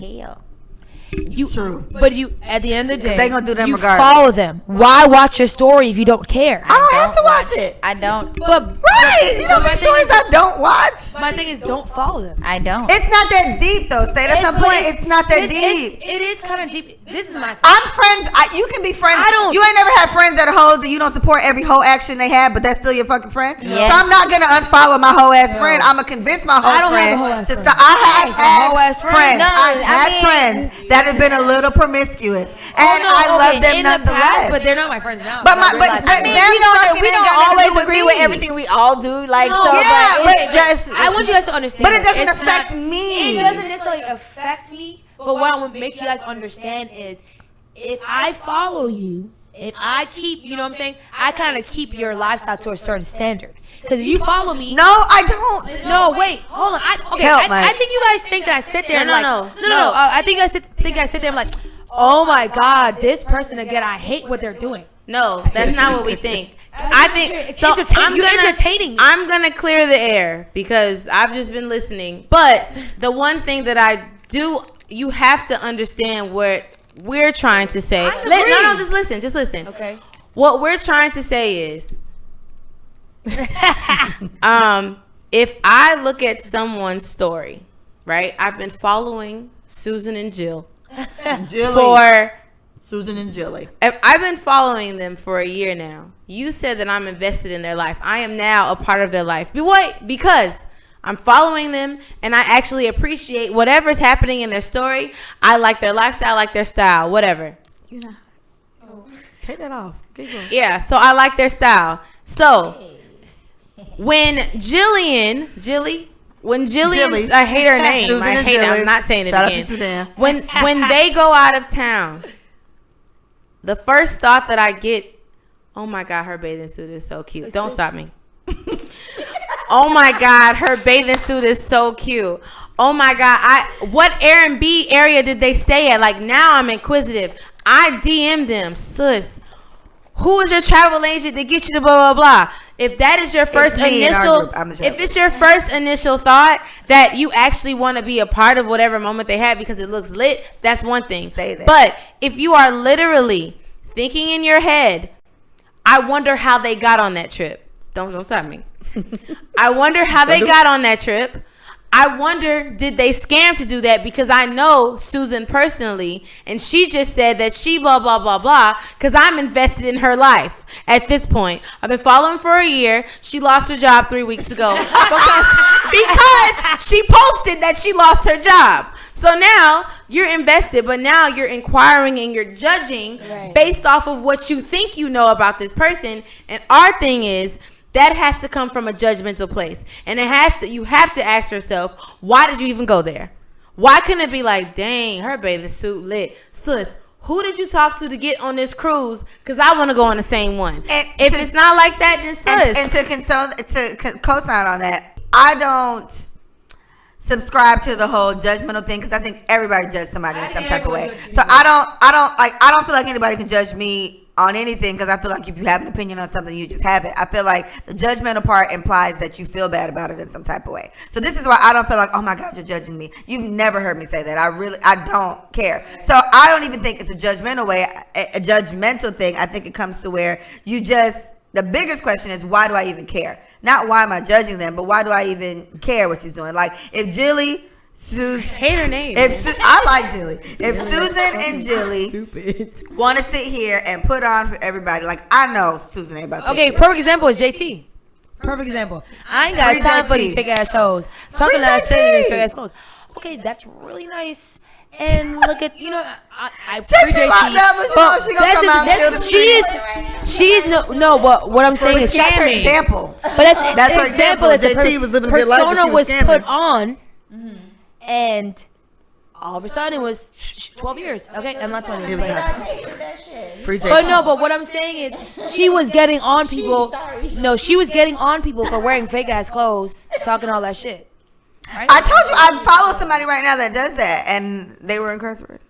True. But you, at the end of the day, they gonna do them you regardless. follow them. Why watch your story if you don't care? I don't have to watch it. I don't. But Right. You know my the thing stories is- I don't watch. my thing is, don't follow them. I don't. It's not that deep though. Say that's the But point. It's not that deep. It is kind of deep. This is my thing. I'm friends. You can be friends. I don't- You ain't never had friends that are hoes and you don't support every hoe action they have, but that's still your fucking friend. Yes. So I'm not gonna unfollow my hoe ass friend. I'm gonna convince my hoe I don't have friend a hoe ass to friend. stop. I have had hoe-ass friend. friends. No, I've had I mean- friends that have been a little promiscuous, and no, I love okay, them in the past, nonetheless. but they're not my friends now. But my- I but- realize but that. I mean, them we don't fucking ain't got nothing to always do with agree me. with everything we all do. Like, No. so, Yeah, but it's but- just. I want you guys to understand. But it doesn't it's affect not- me. It doesn't necessarily affect me. But what I want to make you guys understand is, if I follow you, if I keep, you know what I'm saying, I kind of keep your lifestyle to a certain standard. Because if you follow me, No, I don't. no, wait, hold on. Help, I Mike. think you guys think that I sit there and No, like, no. I think I sit there and like, oh my God, this person again, I hate what they're doing. No, that's not what we think. I think It's so. you're entertaining me. I'm gonna clear the air because I've just been listening. But the one thing that I do, you have to understand what we're trying to say. I No, agree. just listen. Just listen. Okay. What we're trying to say is, if I look at someone's story, right? I've been following Susan and Jill for. Susan and Jilly. I've been following them for a year now. You said that I'm invested in their life. I am now a part of their life. Because I'm following them and I actually appreciate whatever's happening in their story. I like their lifestyle, I like their style, whatever. Take that off. Keep going. Yeah, so I like their style. So when Jillian, I hate her name. Susan I and hate it. Jilly. I'm not saying it Shout out again. to Sudan. When they go out of town, the first thought that I get, oh my God, her bathing suit is so cute. Don't stop me. Oh my God, her bathing suit is so cute. Oh my God, what Airbnb area did they stay at? Like, now I'm inquisitive. I DM'd them, sis. Who is your travel agent to get you to blah, blah, blah? If that is your first me in our initial, group. I'm the travel if it's your first initial thought that you actually want to be a part of whatever moment they have because it looks lit, that's one thing. Say that. But if you are literally thinking in your head, I wonder how they got on that trip. Don't stop me. I wonder how they got on that trip. I wonder, did they scam to do that? Because I know Susan personally, and she just said that she blah, blah, blah, blah, because I'm invested in her life at this point. I've been following for a year. She lost her job 3 weeks ago because she posted that she lost her job. So now you're invested, but now you're inquiring and you're judging based off of what you think you know about this person. And our thing is, that has to come from a judgmental place. And you have to ask yourself, why did you even go there? Why couldn't it be like, dang, her bathing suit lit. Sis, who did you talk to get on this cruise? Because I want to go on the same one. And if it's not like that, then sis. And to co-sign on that, I don't subscribe to the whole judgmental thing because I think everybody judges somebody in some type of way. So I don't feel like anybody can judge me on anything because I feel like if you have an opinion on something, you just have it. I feel like the judgmental part implies that you feel bad about it in some type of way. So this is why I don't feel like, oh my God, you're judging me. You've never heard me say that. I don't care. So I don't even think it's a judgmental way, a judgmental thing. I think it comes to where the biggest question is, why do I even care? Not why am I judging them, but why do I even care what she's doing? Like if Jilly, hate her name. I like Jilly. If Susan and Jilly want to sit here and put on for everybody, like I know Susan ain't about this. Okay, shit. perfect example is JT. Perfect example. I ain't got Free time for JT. these fake ass hoes. Talking that shit in these fake ass clothes. Okay, that's really nice. And look at, I free JT locked up, but you know she gonna come out and kill the she's no, but what I'm saying is That's her example. But that's her an example. That's a JT was living a good life, but persona she was was scamming. put on, and all of a sudden it was 12 years. Okay, I'm not 20 years. Free JT. But no, but what I'm saying is she was getting on people. No, she was getting on people for wearing fake ass clothes, talking all that shit. Right? I told you I follow somebody right now that does that, and they were incarcerated.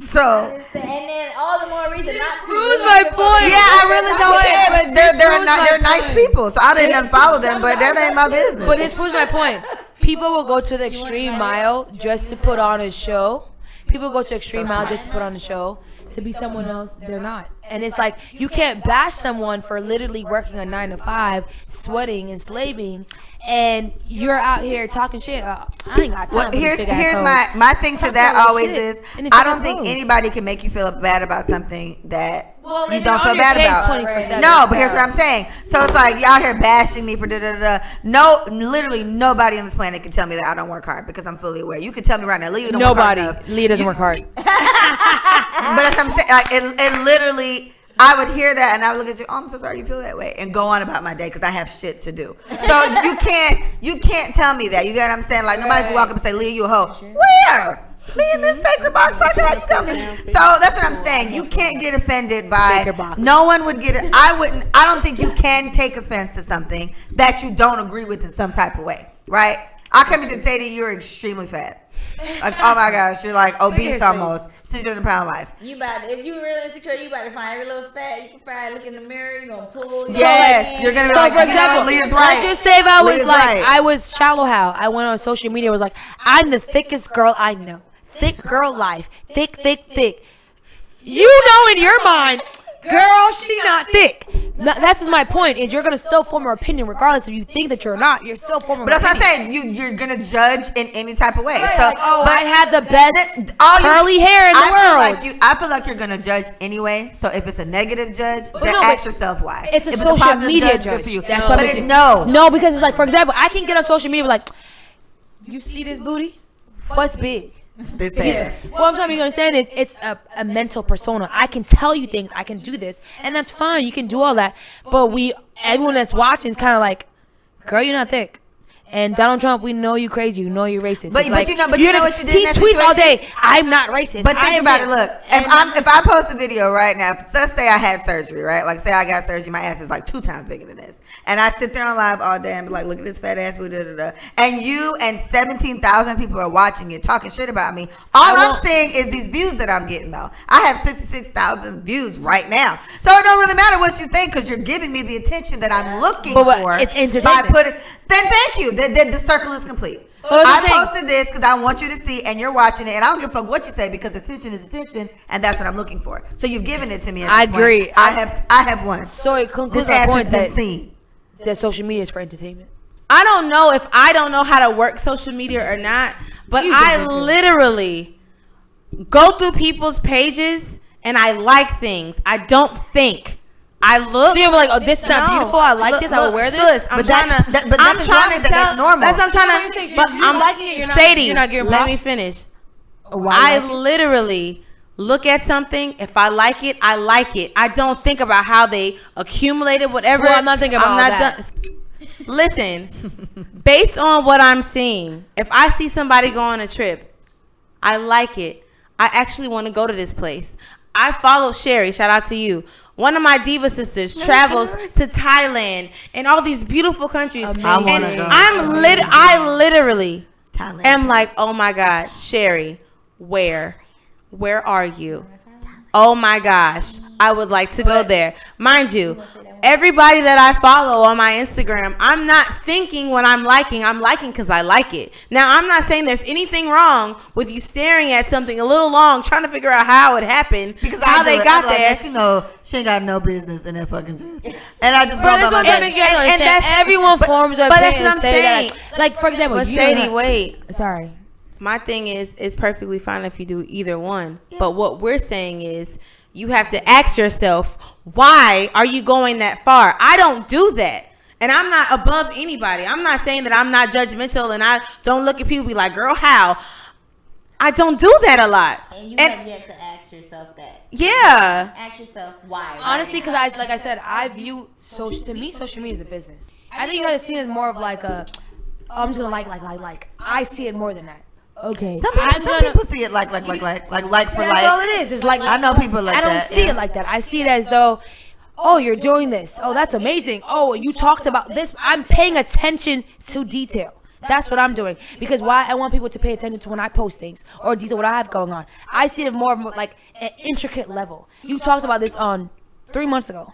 So And then all the more reason not to. Proves my point. yeah, I really don't care. But But this they're proves my nice point. people, so I didn't unfollow them. But that ain't my business. But this proves my point. People will go to the extreme mile just to put on a show, people go to extreme miles just to put on a show. To be someone else, they're not. And it's like, you can't bash someone for literally working a 9 to 5, sweating and slaving, and you're out here talking shit. I ain't got time. Here's my thing to that always is, I don't think anybody can make you feel bad about something that you don't feel bad about. No, but here's what I'm saying. So it's like, y'all here bashing me for da-da-da-da. No, literally nobody on this planet can tell me that I don't work hard, because I'm fully aware. You can tell me right now, Leah don't work hard enough. Leah doesn't work hard. But as I'm saying, like, it literally, I would hear that and I would look at you, oh, I'm so sorry you feel that way, and go on about my day because I have shit to do. So you can't tell me that. You get what I'm saying? Like, nobody can walk up and say, Leah, you a hoe. Where? Me in this sacred box like that? You tell me. So that's what I'm saying. You can't get offended by, no one would get it. I don't think you can take offense to something that you don't agree with in some type of way, right? I come in and say to you, you're extremely fat. Like, oh my gosh, you're like obese almost. 600-pound life. If you really insecure, you about to find every little fat you can find. Look in the mirror, you're gonna pull. Yes, you're gonna be like, for example, Leah's right. Let's just say if I was Leah's like, right. I was shallow how I went on social media, was like, I'm the thickest girl I know. Thick girl life. Thick. You know in your mind, girl, she not thick. That's just my point, is you're going to still form an opinion regardless if you think that you're not. You're still forming an opinion. But that's what I'm saying. You're going to judge in any type of way. Right, so, like, I had the best curly hair in the world. I feel like you're going to judge anyway. So if it's a negative judge, then ask yourself why. It's a social media judge. That's what it is. No, because it's like, for example, I can get on social media like, you see this booty? What's big? This ass. What I'm trying to understand is, it's a mental persona. I can tell you things. I can do this, and that's fine. You can do all that, but everyone that's watching is kind of like, girl, you're not thick. And Donald Trump, we know you crazy. You know you're racist. But you know what you did. He tweets all day, I'm not racist. But think about it. Look, if I post a video right now, let's say I had surgery, right? Like, say I got surgery, my ass is like 2 times bigger than this, and I sit there on live all day and be like, look at this fat ass, and you and 17,000 people are watching it, talking shit about me. All I'm saying is these views that I'm getting, though. I have 66,000 views right now, so it don't really matter what you think, because you're giving me the attention that I'm looking for. It's entertainment. Then thank you. The circle is complete. I posted this because I want you to see, and you're watching it, and I don't give a fuck what you say, because attention is attention, and that's what I'm looking for. So you've given it to me. I agree. I have won. So it concludes my point that social media is for entertainment. I don't know if I don't know how to work social media or not, but I literally go through people's pages and I like things. I don't think. I look. So you're like, oh, this is not beautiful. I like this. I will wear this. I'm trying to tell. That's normal. That's what I'm trying to. But I'm liking it. Sadie, not getting let me finish. I literally look at something. If I like it, I like it. I don't think about how they accumulated whatever. Well, I'm not thinking about that. Listen, based on what I'm seeing, if I see somebody go on a trip, I like it. I actually want to go to this place. I follow Sherry. Shout out to you. One of my diva sisters travels to Thailand and all these beautiful countries. Amazing. I literally am like, oh my God, Sherry, where are you? Oh my gosh, I would like to go there. Mind you, everybody that I follow on my Instagram, I'm not thinking what I'm liking because I like it. Now, I'm not saying there's anything wrong with you staring at something a little long, trying to figure out how it happened, because how they got there. She know she ain't got no business in that fucking dress. And I just but that's what I'm saying. Everyone forms a opinion and say that. Like, for example, but Sadie, wait. Sorry. My thing is, it's perfectly fine if you do either one. Yeah. But what we're saying is, you have to ask yourself, why are you going that far? I don't do that. And I'm not above anybody. I'm not saying that I'm not judgmental and I don't look at people and be like, girl, how? I don't do that a lot. And you have yet to ask yourself that. Yeah. Ask yourself why. Honestly, because like I said, I view social media is a business. I think you guys see it as more of like a, I'm just going to like. I see it more than that. Okay. Some people see it like for like. That's all it is. It's like, I know people like that. I don't see it like that. I see it as though, oh, you're doing this. Oh, that's amazing. Oh, you talked about this. I'm paying attention to detail. That's what I'm doing. Because why I want people to pay attention to when I post things or detail what I have going on. I see it more of like an intricate level. You talked about this on 3 months ago,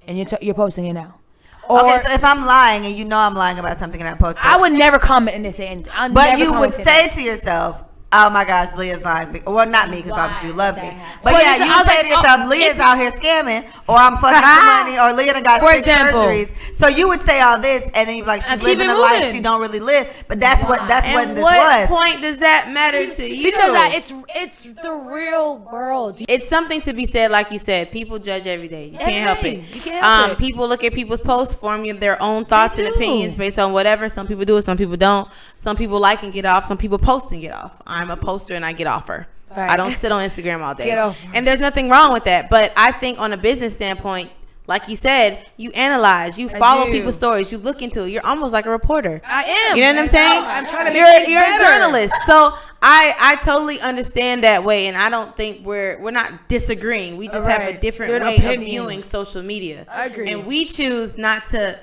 and you're posting it now. Or, okay, so if I'm lying and you know I'm lying about something and I post it, I would never comment and say anything. But you would say to yourself, oh my gosh, Leah's lying. Well, not me, because obviously you love me. But Well, yeah, listen, you I was say like, to yourself, Leah's out here scamming, or I'm fucking for money, or Leah done got For 6 example. surgeries. So you would say all this, and then you're like, she's keep living it a life moving. she don't really live. But that's what And this what was. point does that matter to you? Because it's the real world. It's something to be said, like you said. People judge every day. You can't help it. You can't help it. People look at people's posts, form their own thoughts and opinions based on whatever. Some people do it, some people don't. Some people like and get off. Some people post and get off. I'm a poster and I get offer. Right. I don't sit on Instagram all day. Get off. And there's nothing wrong with that. But I think on a business standpoint, like you said, you analyze, you follow people's stories, you look into it. You're almost like a reporter. I am. You know what I'm saying? I'm trying to make you're things a better. journalist. So I totally understand that way, and I don't think we're not disagreeing. We just have a different way of viewing social media. I agree. And we choose not to.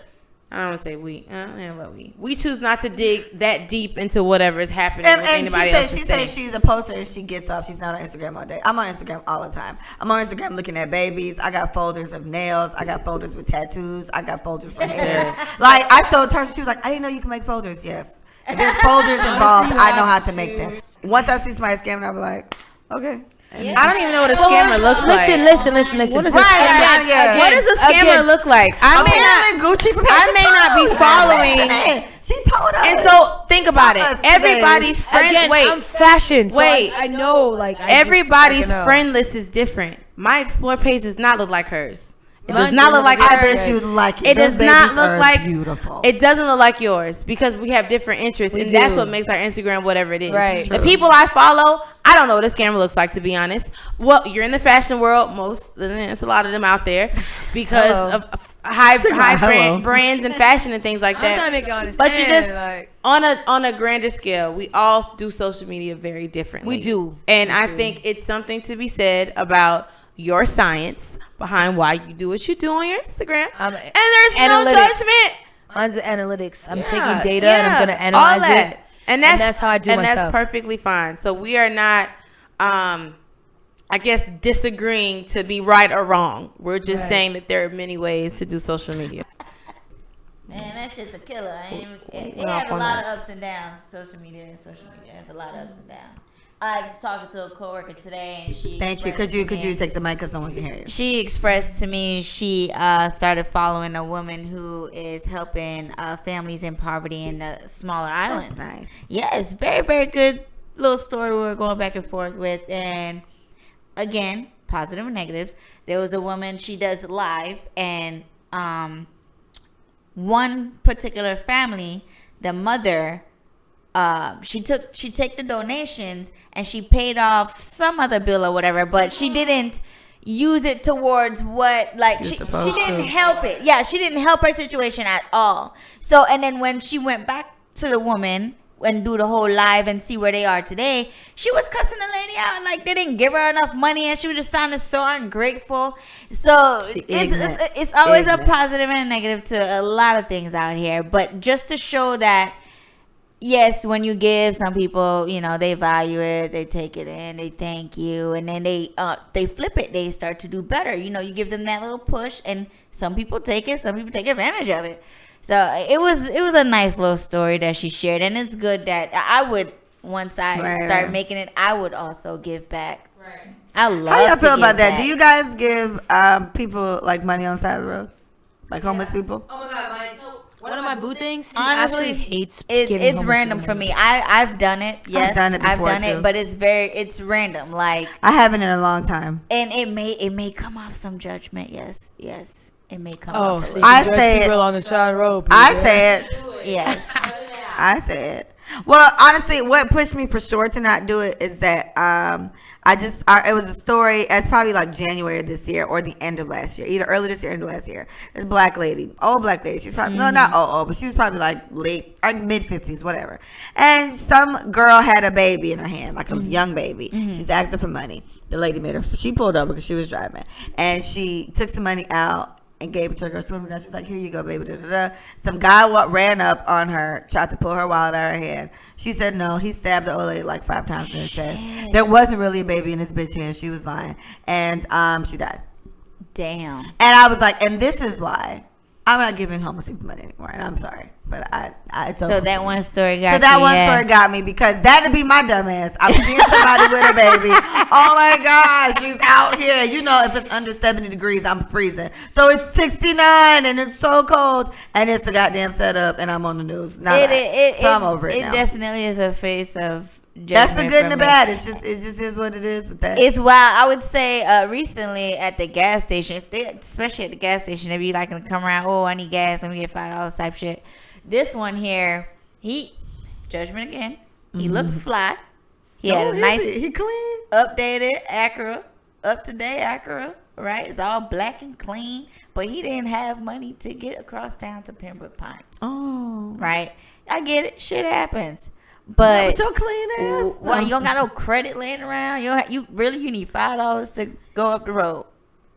I don't want to say we. We choose not to dig that deep into whatever is happening with anybody else. She says she's a poster and she gets off. She's not on Instagram all day. I'm on Instagram all the time. I'm on Instagram looking at babies. I got folders of nails. I got folders with tattoos. I got folders for hair. Like, I showed her. She was like, I didn't know you can make folders. Yes. If there's folders involved, I know how to make them. Once I see somebody scamming, I'll be like, okay. I don't even know what a scammer looks like. Listen. What is Right, What does a scammer look like? I may not be following. She told us. And so think about it. Told us today. Everybody's friend. Again, Wait, I'm fashion. So Wait. I know, like, everybody's friend list is different. My Explore page does not look like hers. It does Mine not do look like look I hers. bet you like it. It Those does not babies look are like beautiful. It doesn't look like yours because we have different interests, and do. that's what makes our Instagram whatever it is. Right. The people I follow, I don't know what a scammer looks like, to be honest. Well, you're in the fashion world. There's a lot of them out there because of high brands and fashion and things like that. I'm trying to make you understand. But you just like, on a grander scale, we all do social media very differently. We do. And I think it's something to be said about your science behind why you do what you do on your Instagram. And there's no judgment. Mine's the analytics. I'm taking data and I'm going to analyze all that. it. And that's how I do my stuff. And stuff. that's perfectly fine. So we are not, I guess, disagreeing to be right or wrong. We're just saying that there are many ways to do social media. Man, that shit's a killer. It has a lot of ups and downs. Social media has a lot of ups and downs. I was talking to a coworker today, and she. Thank you. Could you take the mic because no one can hear you? She expressed to me she started following a woman who is helping families in poverty in the smaller islands. That's nice. Yes, very, very good little story we were going back and forth with. And again, positive and negatives. There was a woman, she does live, and one particular family, the mother, she take the donations and she paid off some other bill or whatever, but she didn't use it towards what, like, she didn't help it. Yeah, she didn't help her situation at all. So, and then when she went back to the woman and do the whole live and see where they are today, she was cussing the lady out like they didn't give her enough money, and she was just sounding so ungrateful. So it's always a positive and a negative to a lot of things out here, but just to show that, yes, when you give, some people, they value it, they take it in, they thank you, and then they flip it, they start to do better. You give them that little push, and some people take it, some people take advantage of it. So it was a nice little story that she shared, and it's good that I would, once I start making it, I would also give back. Right. I love. How y'all feel about that? Back. Do you guys give people like money on the side of the road, like homeless people? oh my God, one of my boo things, Honestly, actually hates it's random for me. I've done it. Yes, I've done it before, too. but it's random. Like, I haven't in a long time. and it may come off some judgment. Yes, it may come off. so I say it. on the side road. I say it. Yes. I say it. Well, honestly, what pushed me for sure to not do it is that it was a story. It's probably like January of this year or the end of last year, either early this year or end of last year. This black lady, old black lady. She's probably not old, but she was probably like late, like mid-50s, whatever. And some girl had a baby in her hand, like a young baby. She's asking for money. The lady she pulled over because she was driving, and she took some money out and gave it to her girl. She's like, here you go, baby. Da, da, da. Some guy ran up on her, tried to pull her wallet out of her hand. She said no. He stabbed the old lady like 5 times in her chest. There wasn't really a baby in this bitch hand. She was lying. And she died. Damn. And I was like, and this is why I'm not giving homeless people money anymore, and I'm sorry, but it's over. So that one story got So that one story got me because that'd be my dumb ass. I'm seeing somebody with a baby. Oh my gosh, she's out here. You know, if it's under 70 degrees, I'm freezing. So it's 69 and it's so cold, and it's a goddamn setup, and I'm on the news. So I'm over it now. It definitely is a face of. That's the good and the bad. It just is what it is with that. It's wild. I would say recently at the gas station, especially at the gas station, they be like to come around. Oh, I need gas. Let me get $5 type shit. This one here, judgment again. He looks fly. He had a nice, he clean, updated Acura, up to date Acura. Right, it's all black and clean, but he didn't have money to get across town to Pembroke Pines. Oh, right. I get it. Shit happens. But your clean ass. Well, you don't got no credit laying around. You need $5 to go up the road.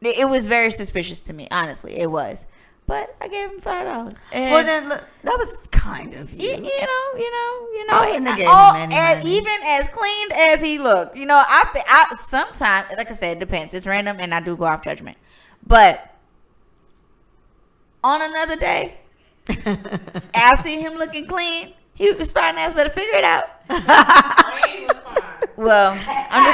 It was very suspicious to me, honestly. It was, but I gave him $5. Well, then look, that was kind of you. You know. I wouldn't have gave him any money. Even as clean as he looked, I sometimes, like I said, it depends. It's random, and I do go off judgment. But on another day, I see him looking clean. He was fine ass, better figure it out. Well, I'm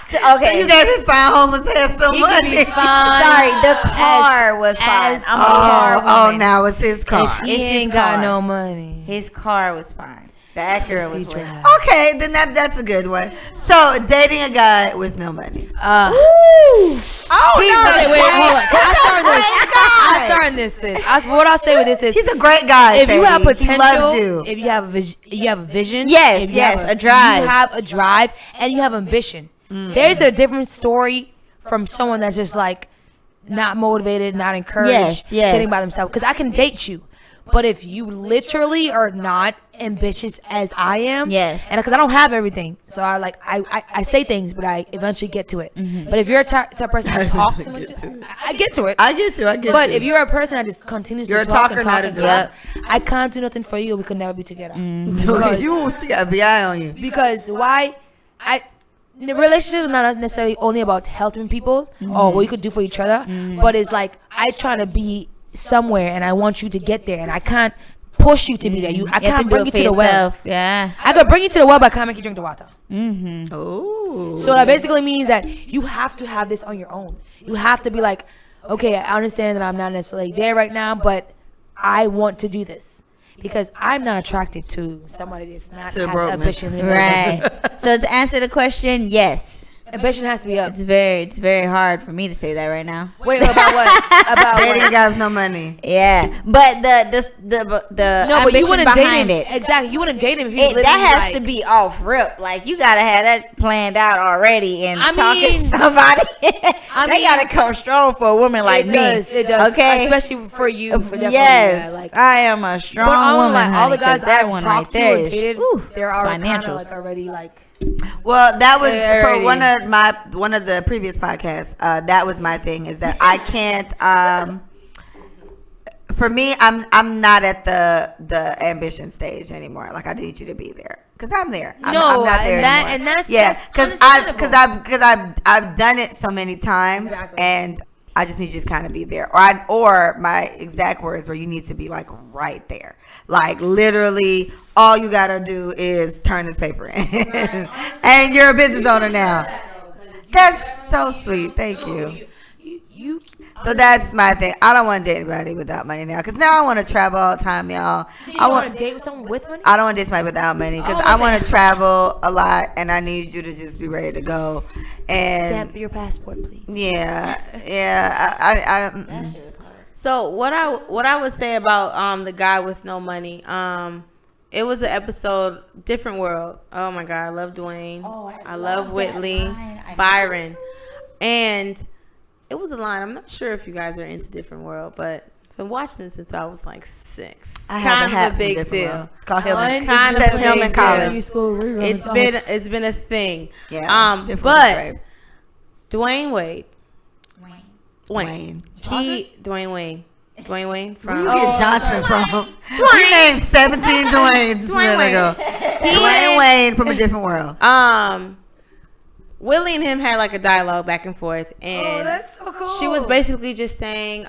just okay. You gave his fine homeless ass some money. Sorry, the car was fine. I'm a car woman. Now it's his car. If he ain't got no money, his car was fine. The Acura was fine. Okay, then that's a good one. So dating a guy with no money. Wait, hold on. I start this. What I'll say with this is, he's a great guy. If you have potential, he loves you. If you have a vision, yes, a drive. You have a drive and you have ambition. There's a different story from someone that's just like not motivated, not encouraged, sitting by themselves. Because I can date you, but if you literally are not ambitious as I am, and because I don't have everything, so I say things, but I eventually get to it. But if you're a type of person who talks too much, I get to it. I get you. But if you're a person that just continues to talk and talk and talk, I can't do nothing for you. We could never be together. She got a eye on you. Because the relationship is not necessarily only about helping people or what you could do for each other, but it's like I try to be somewhere and I want you to get there, and I can't push you to be there. I can't bring you to the well. Yeah, I could bring you to the well, but I can't make you drink the water. Oh, so that basically means that you have to have this on your own. You have to be like, okay, I understand that I'm not necessarily there right now, but I want to do this. Because I'm not attracted to somebody that's not has ambition. Right. So to answer the question, yes. Ambition has to be up. It's very hard for me to say that right now. Wait, about what? About dating a guy with no money. Yeah, but the no, but you wouldn't behind date him. Exactly, you wouldn't date him if he was that has to be off rip. Like you gotta have that planned out already and talking to somebody. They gotta come strong for a woman like me. It does. Okay, especially for you. Yes, like I am a strong woman. Like all the guys that I've talked to or dated, they're financials already like. Well, that was for one of the previous podcasts. That was my thing, is that I can't. For me, I'm not at the ambition stage anymore. Like I need you to be there because I'm there. I'm not there anymore. And that's because I've done it so many times, and I just need you to kind of be there. Or my exact words were, you need to be like right there, like literally. All you gotta do is turn this paper in, and you're a business owner now. That's so sweet. Thank you. So that's my thing. I don't want to date anybody without money now, because now I want to travel all the time, y'all. I want to date with someone with money. I don't want to date somebody without money, because I want to travel a lot, and I need you to just be ready to go. And stamp your passport, please. Yeah. So what I would say about the guy with no money, it was an episode, Different World. Oh my God, I love Dwayne. I love Whitley, Byron, and it was a line. I'm not sure if you guys are into Different World, but I've been watching it since I was like 6. Kind of a big deal. It's called Hillman. Kind of a big deal. It's been a thing. Yeah. But Dwayne Wade. Wayne. Dwayne Wayne. Dwayne Wayne from. Where you get Johnson from? You named 17 Dwaynes. Dwayne Wayne from a different world. Willie and him had like a dialogue back and forth, and that's so cool. She was basically just saying,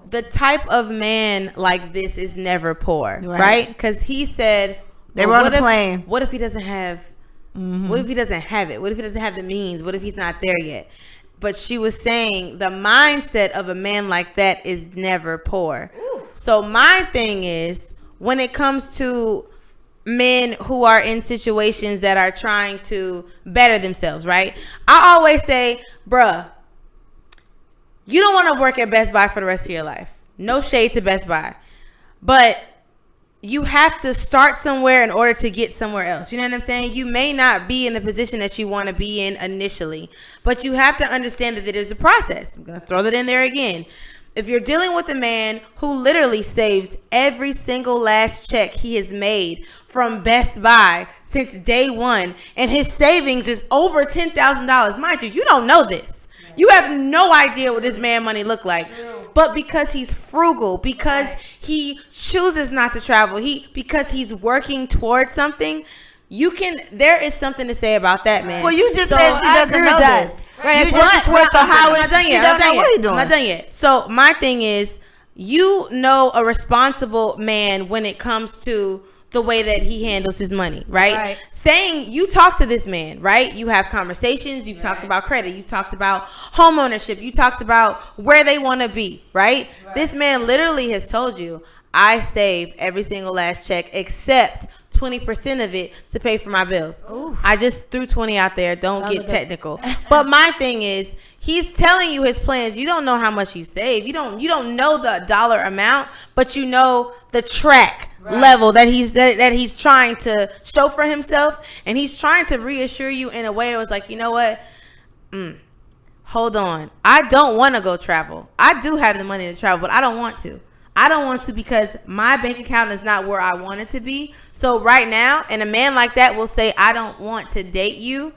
the type of man like this is never poor, right? Because he said they were on the plane. What if he doesn't have? What if he doesn't have it? What if he doesn't have the means? What if he's not there yet? But she was saying the mindset of a man like that is never poor. So my thing is, when it comes to men who are in situations that are trying to better themselves, right? I always say, bruh, you don't want to work at Best Buy for the rest of your life. No shade to Best Buy. But you have to start somewhere in order to get somewhere else. You know what I'm saying? You may not be in the position that you want to be in initially, but you have to understand that it is a process. I'm going to throw that in there again. If you're dealing with a man who literally saves every single last check he has made from Best Buy since day one, and his savings is over $10,000, mind you, you don't know this. You have no idea what this man money look like. But because he's frugal, because he chooses not to travel, because he's working towards something, there is something to say about that, man. Well, you just said she doesn't know this. Right, so how is she don't know what he's doing? I'm not done yet. So my thing is, you know, a responsible man when it comes to the way that he handles his money, right? Saying you talk to this man, right? You have conversations. You've talked about credit. You've talked about home ownership. You talked about where they want to be, right? This man literally has told you, I save every single last check except 20% of it to pay for my bills. Oof. I just threw 20 out there. Don't get technical. But my thing is, he's telling you his plans. You don't know how much you save. You don't know the dollar amount, but you know the track level that he's trying to show for himself, and he's trying to reassure you in a way. It was like, you know what? Hold on. I don't want to go travel. I do have the money to travel, but I don't want to. I don't want to because my bank account is not where I want it to be. So right now, and a man like that will say, I don't want to date you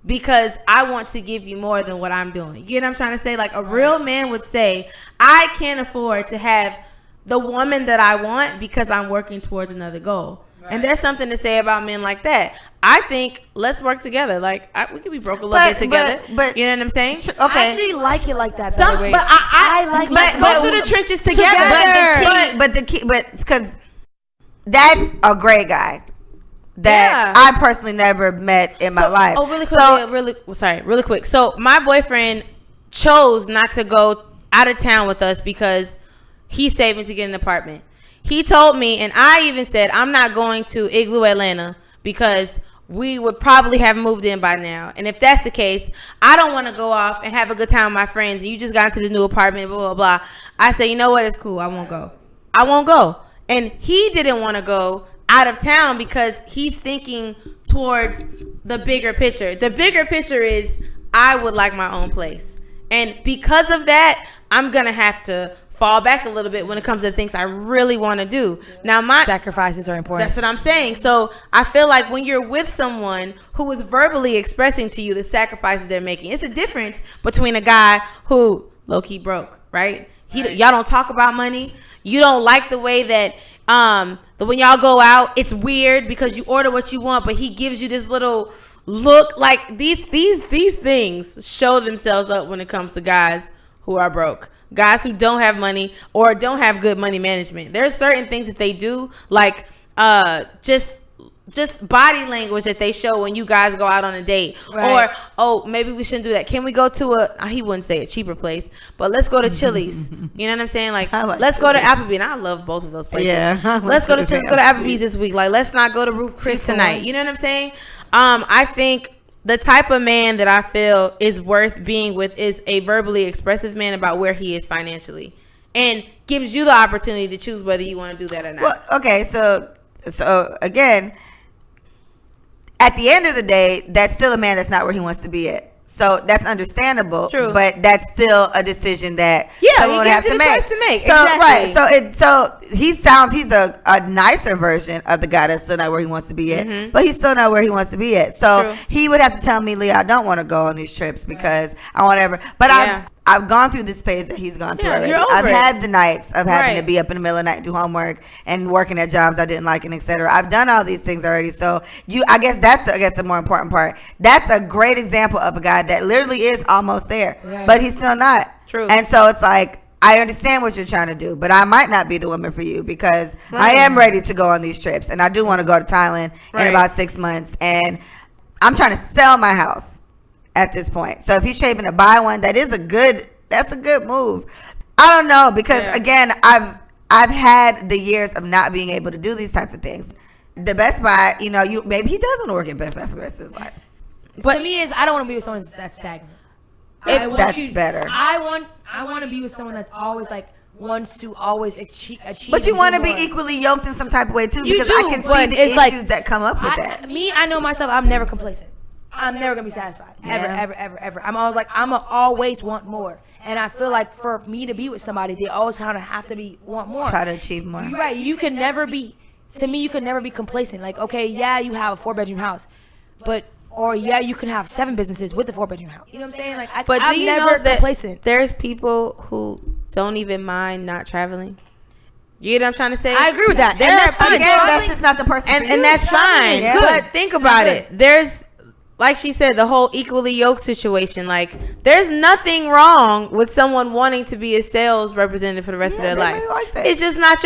because I want to give you more than what I'm doing. You get what I'm trying to say? Like a real man would say, I can't afford to have the woman that I want because I'm working towards another goal. And there's something to say about men like that. I think let's work together. Like we could be broke a little bit together. But you know what I'm saying? Okay. I actually like it like that. But I like let's go through the trenches together. But because that's a great guy that I personally never met in my life. Oh, really quick. So my boyfriend chose not to go out of town with us because he's saving to get an apartment. He told me, and I even said, I'm not going to Igloo, Atlanta, because we would probably have moved in by now. And if that's the case, I don't want to go off and have a good time with my friends. And you just got into this new apartment, blah, blah, blah. I said, you know what? It's cool. I won't go. And he didn't want to go out of town because he's thinking towards the bigger picture. The bigger picture is I would like my own place. And because of that, I'm going to have to fall back a little bit when it comes to things I really want to do. Now, my sacrifices are important. That's what I'm saying. So I feel like when you're with someone who is verbally expressing to you the sacrifices they're making, it's a difference between a guy who low-key broke, right? Y'all don't talk about money. You don't like the way that when y'all go out, it's weird because you order what you want, but he gives you this little look. Like these things show themselves up when it comes to guys who are broke. Guys who don't have money or don't have good money management. There's certain things that they do, like just body language that they show when you guys go out on a date. Right. Or, oh, maybe we shouldn't do that. Can we go to he wouldn't say a cheaper place, but let's go to Chili's. You know what I'm saying? Like let's go to Applebee's. And I love both of those places. Yeah, let's go to Applebee's this week. Like, let's not go to Ruth Chris tonight. You know what I'm saying? I think the type of man that I feel is worth being with is a verbally expressive man about where he is financially, and gives you the opportunity to choose whether you want to do that or not. Well, okay, so again, at the end of the day, that's still a man that's not where he wants to be at. So that's understandable. True. But that's still a decision that someone would have to make. So exactly. So he's a nicer version of the guy that's still not where he wants to be at, but he's still not where he wants to be at. So he would have to tell me, Leah, I don't want to go on these trips because I want ever. But I've gone through this phase that he's gone through already. I've had the nights of having to be up in the middle of the night, do homework, and working at jobs I didn't like, and etc. I've done all these things already. So I guess that's the more important part. That's a great example of a guy that literally is almost there, but he's still not. True. And so it's like, I understand what you're trying to do, but I might not be the woman for you because I am ready to go on these trips, and I do want to go to Thailand in about 6 months, and I'm trying to sell my house at this point. So if he's shaping to buy one, that's a good move. I don't know, because again, I've had the years of not being able to do these type of things. The Best Buy, maybe he does want to work at Best Buy for the rest of his life. But to me, I don't want to be with someone that's stagnant. That's better. I want to be with someone that's always like wants to always achieve. But you want to be equally yoked in some type of way too, because I can see the issues that come up with that. I know myself. I'm never complacent. I'm never gonna be satisfied. Ever. I'm always like, I'ma always want more. And I feel like for me to be with somebody, they always kind of have to want more. Try to achieve more. You're right. You can never be complacent. Like, okay, yeah, you have a 4-bedroom house, or you can have 7 businesses with a 4-bedroom house. You know what I'm saying? Like, I'm never complacent. There's people who don't even mind not traveling. You know what I'm trying to say? I agree with that. That's fine. Again, that's just not the person for you. And that's fine. Yeah. But think about it. There's, like she said, the whole equally yoked situation. Like, there's nothing wrong with someone wanting to be a sales representative for the rest of their life. Like that. It's just not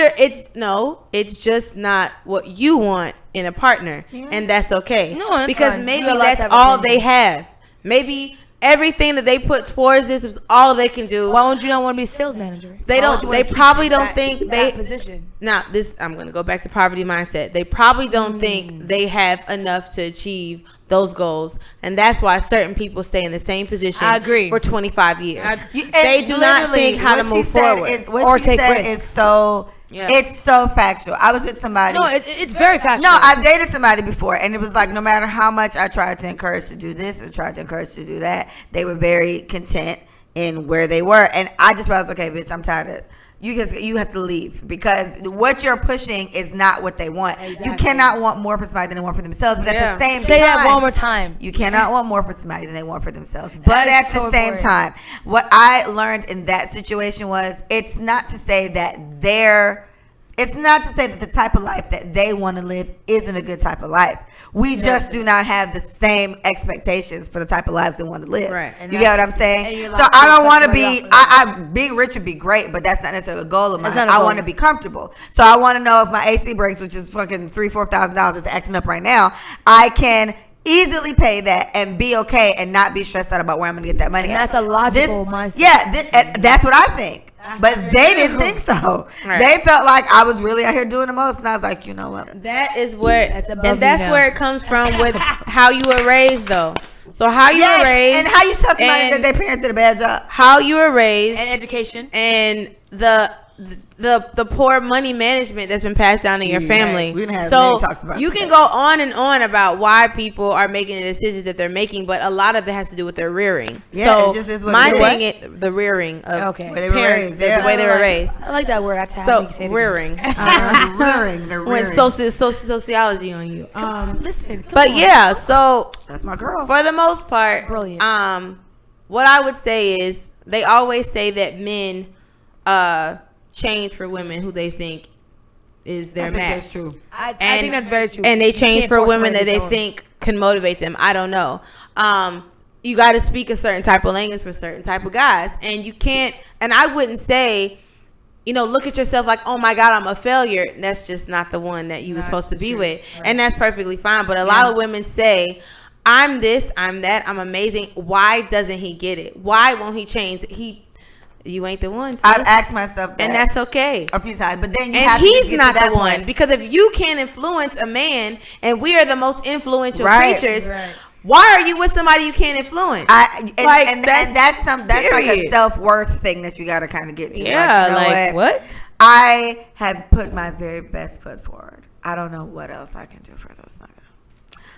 it's just not what you want in a partner. Yeah. And that's okay. No, that's because fine. maybe that's all they have. Maybe everything that they put towards this is all they can do. Why would you not want to be a sales manager? They probably don't think that position. Now, I'm going to go back to poverty mindset. They probably don't think they have enough to achieve those goals, and that's why certain people stay in the same position. I agree. For 25 years. They do not think how to move forward or take risks. It's so factual. I was with somebody. No, it's very factual. No, I've dated somebody before, and it was like no matter how much I tried to encourage to do this or tried to encourage to do that, they were very content in where they were. And I just was okay, bitch, I'm tired of you have to leave, because what you're pushing is not what they want. Exactly. You cannot want more for somebody than they want for themselves. But at the same time, say that one more time. You cannot want more for somebody than they want for themselves. But at the same time, what I learned in that situation was it's not to say that the type of life that they want to live isn't a good type of life. We just do not have the same expectations for the type of lives they want to live. Right. You get what I'm saying? So I don't want to be, being rich would be great, but that's not necessarily a goal of mine. I want to be comfortable. So I want to know if my AC breaks, which is fucking $3,000-$4,000 is acting up right now, I can easily pay that and be okay and not be stressed out about where I'm going to get that money. And that's a logical mindset. Yeah, that's what I think. But they didn't think so. Right. They felt like I was really out here doing the most, and I was like, you know what? That's where it comes from with how you were raised, though. So how you were raised, and how you tell somebody that their parents did a bad job, how you were raised, and education, and the poor money management that's been passed down in your family. So you can go on and on about why people are making the decisions that they're making, but a lot of it has to do with their rearing. Yeah, so my thing is the rearing of parents, the way they were raised. I like that word. Rearing. Went sociology on you. Listen, but yeah, so that's my girl. For the most part, brilliant. What I would say is they always say that men change for women who they think is their match. That's true. I think that's very true. And they change for women that they think can motivate them. I don't know. You got to speak a certain type of language for certain type of guys, and you can't. And I wouldn't say, look at yourself like, oh my God, I'm a failure. That's just not the one that you were supposed to be with, right. And that's perfectly fine. But a lot of women say, I'm this, I'm that, I'm amazing. Why doesn't he get it? Why won't he change? You ain't the one, sis. I've asked myself that. And that's okay. A few times. But then he's not the one. Because if you can't influence a man, and we are the most influential creatures, why are you with somebody you can't influence? That's like a self-worth thing that you got to kind of get to. Yeah, what? I have put my very best foot forward. I don't know what else I can do for those niggas.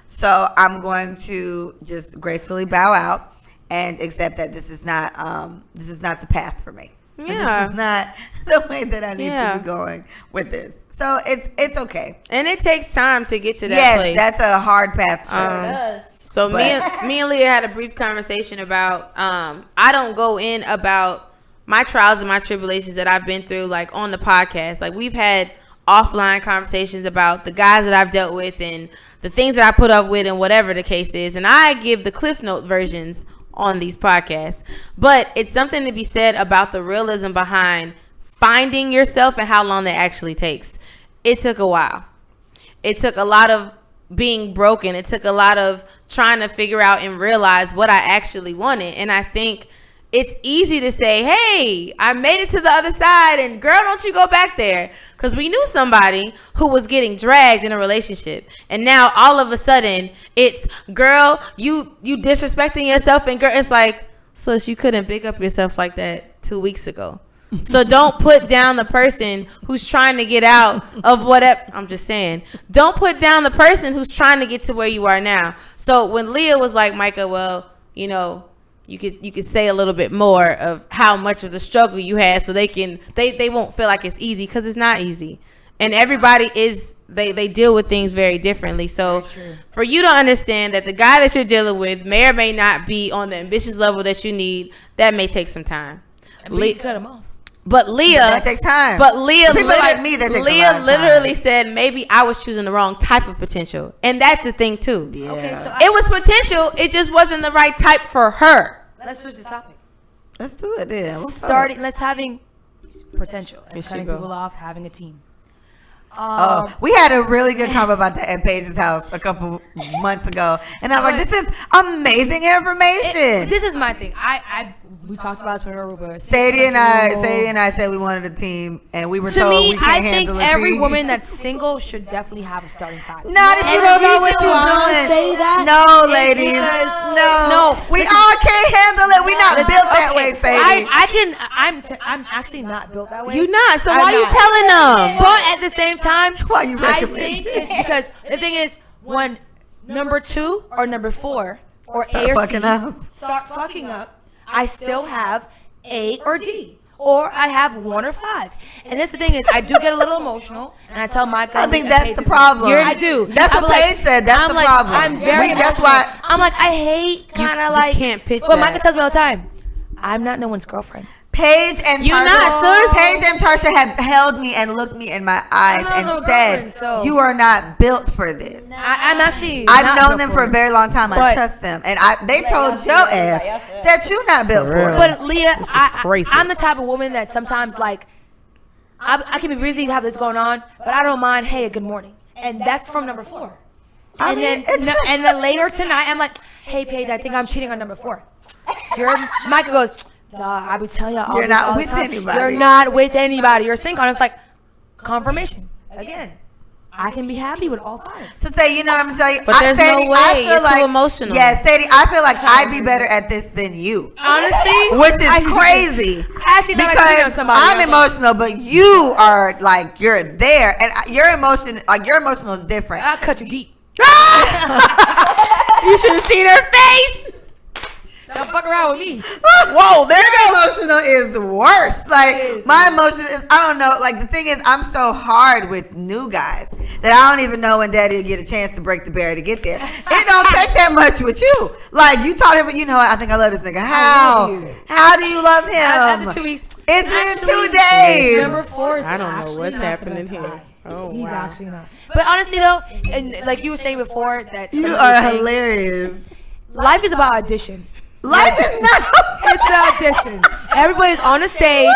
So I'm going to just gracefully bow out and accept that this is not the path for me. Yeah, this is not the way that I need to be going with this. So it's okay, and it takes time to get to that place. Yes, that's a hard path. So me and Leah had a brief conversation about I don't go in about my trials and my tribulations that I've been through like on the podcast. Like we've had offline conversations about the guys that I've dealt with and the things that I put up with and whatever the case is, and I give the Cliff Note versions on these podcasts. But it's something to be said about the realism behind finding yourself and how long that actually takes. It took a while. It took a lot of being broken. It took a lot of trying to figure out and realize what I actually wanted. And I think it's easy to say, hey, I made it to the other side, and girl, don't you go back there. Because we knew somebody who was getting dragged in a relationship. And now all of a sudden it's, girl, you disrespecting yourself. And girl, it's like, so you couldn't big up yourself like that 2 weeks ago. So don't put down the person who's trying to get out of whatever. I'm just saying, don't put down the person who's trying to get to where you are now. So when Leah was like, Micah, well, you know, you could say a little bit more of how much of the struggle you had, so they won't feel like it's easy, because it's not easy. And everybody they deal with things very differently. So for you to understand that the guy that you're dealing with may or may not be on the ambitious level that you need, that may take some time. Cut him off. But Leah, that takes time. But Leah, people like me, that takes Leah a lot of literally time. said maybe I was choosing the wrong type of potential, and that's the thing too. Yeah. Okay, so It was potential. It just wasn't the right type for her. let's switch the topic. Let's do it then. Let's having potential and cutting people off, having a team. We had a really good convo about that at Paige's house a couple months ago, and I was like, "This is amazing information." This is my thing. We talked about this when we were Aruba. Sadie and I said we wanted a team, and we were To told me, we can't I think handle a every team. woman that's single should definitely have a starting five. Not if you don't know what you're doing. Say that? No, ladies. because- No. We all can't handle it. We're not built that way, Sadie. I'm actually not built that way. You not. So I'm why you not. telling them? But at the same time, Why you I recommend think it? it's because the thing is, when number 2 or number 4 or Start A or fucking C up. start fucking up, I still have A or D. Or I have 1 or 5. And this the thing is, I do get a little emotional, and I tell Micah. I think that's the problem. I do. That's what Paige said. That's the like, problem. I'm very. That's emotional. why. I'm like, I hate kind of you like. can't pitch But that. Micah tells me all the time, I'm not no one's girlfriend. Paige and You Tarsha, not, sis. Paige and Tarsha have held me and looked me in my eyes I'm not and no said, girlfriend, so- "You are not built for this." I'm actually. I've not known built them for a it. very long time. I But- trust them, and they told your ass that you're not built for it. But Leah, crazy. I'm the type of woman that sometimes like, I can be busy to have this going on, but I don't mind. Hey, good morning, and that's from number 4. I And mean, then later tonight, I'm like, hey Paige, I think I'm cheating on number 4. Micah goes, duh, I would tell you all You're this not all the with time. anybody. You're not with anybody. You're single. And it's like confirmation again. I can be happy with all 5. So say, you know what I'm gonna tell you? But there's no way. You're too emotional. Yeah, Sadie, I feel like I'd be better at this than you. Honestly, Which is crazy. I actually thought I cheated on Because somebody. I'm emotional, but you are like, you're there. And your emotional is different. I'll cut you deep. You should have seen her face. Don't fuck around with me. Whoa, there Your goes. emotional is worse. Like, my emotion is, I don't know. Like, the thing is, I'm so hard with new guys that I don't even know when daddy will get a chance to break the barrier to get there. It don't take that much with you. Like, you taught him, you know what, I think I love this nigga. How? love you. How do you love him? After 2 weeks. It's been 2 Actually, days. Number 4 is I don't know actually what's not the happening best here. guy. Oh, He's wow. actually not. But honestly, though, and like you were saying before, that You somebody are was saying, hilarious. life is about audition. Life is not. It's an audition. Everybody's on the stage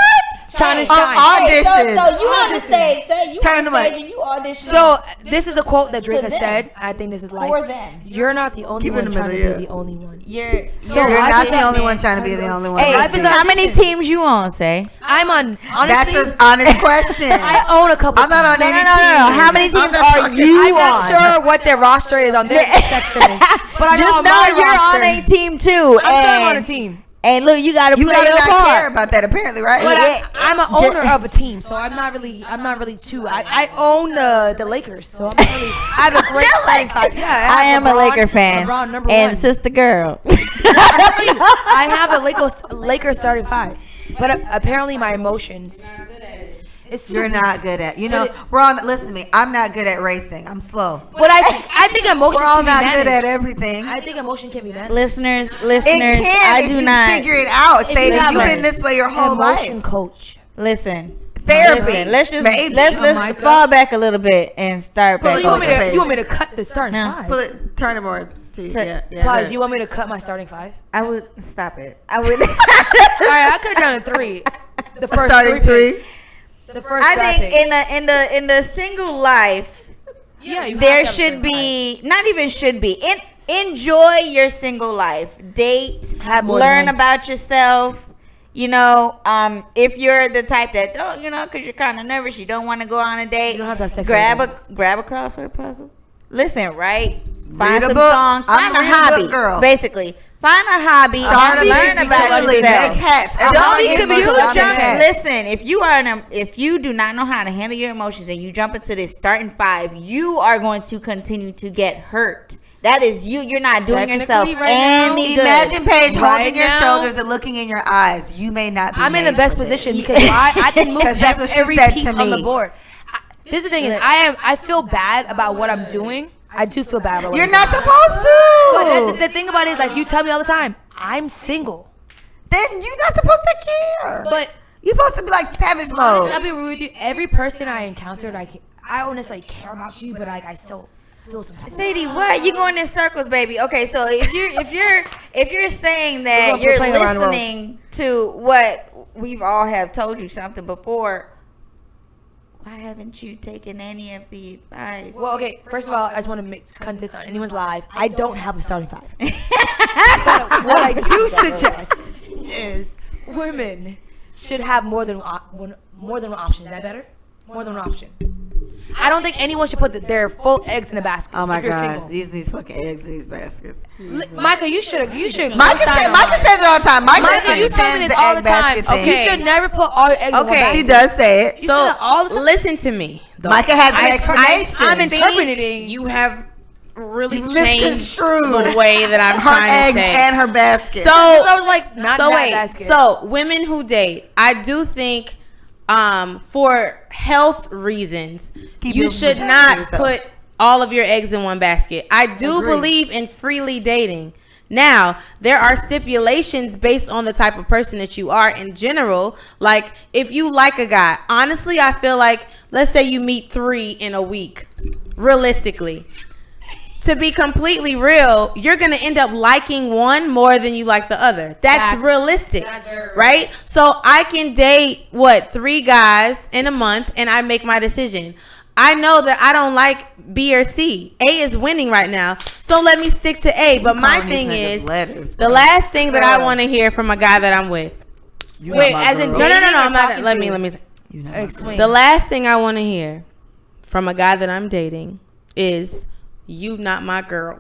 trying to shine. Audition. So you on the stage, say you Turn on the the mic. stage and you audition. So this is the quote that Drake has them. said. I think this is life. For them. You're not the only Keep it in one the trying to middle, be yeah. the only one. You're So You're life not is the a- only one trying to be the only one. Hey, life is How many audition. teams you on, say? I'm on. That's Honestly, an honest question. I own a couple. I'm not on teams. any no. team. How many I'm teams not are fucking- you I'm not on? sure what their roster is on their section, but I know Just on know my you're roster. on a team too. I'm sure I'm on a and- team. And look, you gotta You play gotta your not care part. about that, apparently, right? But Yeah. I'm an owner of a team, so I'm not really too. I own the Lakers, so I'm not really. I have a great starting five. Yeah, I have am a LeBron- Laker fan LeBron number and one. sister girl. I'm telling you, I have a Lakers starting 5, but apparently my emotions. It's You're not good at. You know, we're all. Listen to me. I'm not good at racing. I'm slow. But I think emotions We're all can be not managed. good at everything. I think emotion can be managed. listeners, It can I if do you not figure it out. If Say you that have you've a been this way your whole emotion life. coach. listen. Therapy. Listen, let's just Maybe. let's Micah. fall back a little bit and start So back you want me over. to cut the starting No. 5? Pull it. Turn it more. Pause. You want me to cut my starting 5? I would stop it. I would. All right, I could have done a 3. The first starting 3 picks. The first. I think in the single life, there should be not even should be. Enjoy your single life. Date. Learn about yourself. You know, if you're the type that don't, you know, because you're kind of nervous, you don't want to go on a date. You don't have to have sex. Grab a crossword puzzle. Listen, right? Find some songs. Find a hobby. Girl. Basically, find a hobby. Learn about yourself. Don't be confused. Listen, if you do not know how to handle your emotions and you jump into this starting 5, you are going to continue to get hurt. That is you. You're not doing yourself any good. Imagine Paige holding your shoulders and looking in your eyes. You may not be. I'm in the best position because I can move every piece on the board. This is the thing is I feel bad about what I'm doing. I do feel bad about what You're not supposed to. But the thing about it is, like, you tell me all the time, I'm single. Then you're not supposed to care. But you're supposed to be like savage mode. I'll be real with you. Every person I encountered, like, I don't necessarily care about you, but like I still feel some. Sadie, what? You going in circles, baby? Okay, so if you're saying that you're listening to what we've all have told you something before, why haven't you taken any of the advice? Well, okay, first of all, I just want to cut this on anyone's live. I don't have a starting 5. But what I do suggest is women should have more than one option. Is that better? More than one option. I don't think anyone should put their full eggs in a basket. Oh my gosh, these fucking eggs in these baskets. Micah, you should. Micah says it all the time. Micah, you tell me this all the time. Okay. You should never put all your eggs in one basket. She does say it. So listen to me. Micah has an explanation. I'm interpreting. You have really changed the way that I'm trying to say. Her eggs and her basket. So I was like, not that basket. So women who date, I do think for health reasons, you should not put all of your eggs in one basket. I do believe in freely dating. Now, there are stipulations based on the type of person that you are in general. Like, if you like a guy, honestly, I feel like, let's say you meet 3 in a week, realistically. To be completely real, you're going to end up liking one more than you like the other. That's realistic, right? So I can date, 3 guys in a month, and I make my decision. I know that I don't like B or C. A is winning right now, so let me stick to A. But my thing is, the last thing that I want to hear from a guy that I'm with. Wait, as in no, I'm not. Let me say. Explain. The last thing I want to hear from a guy that I'm dating is, "You not my girl."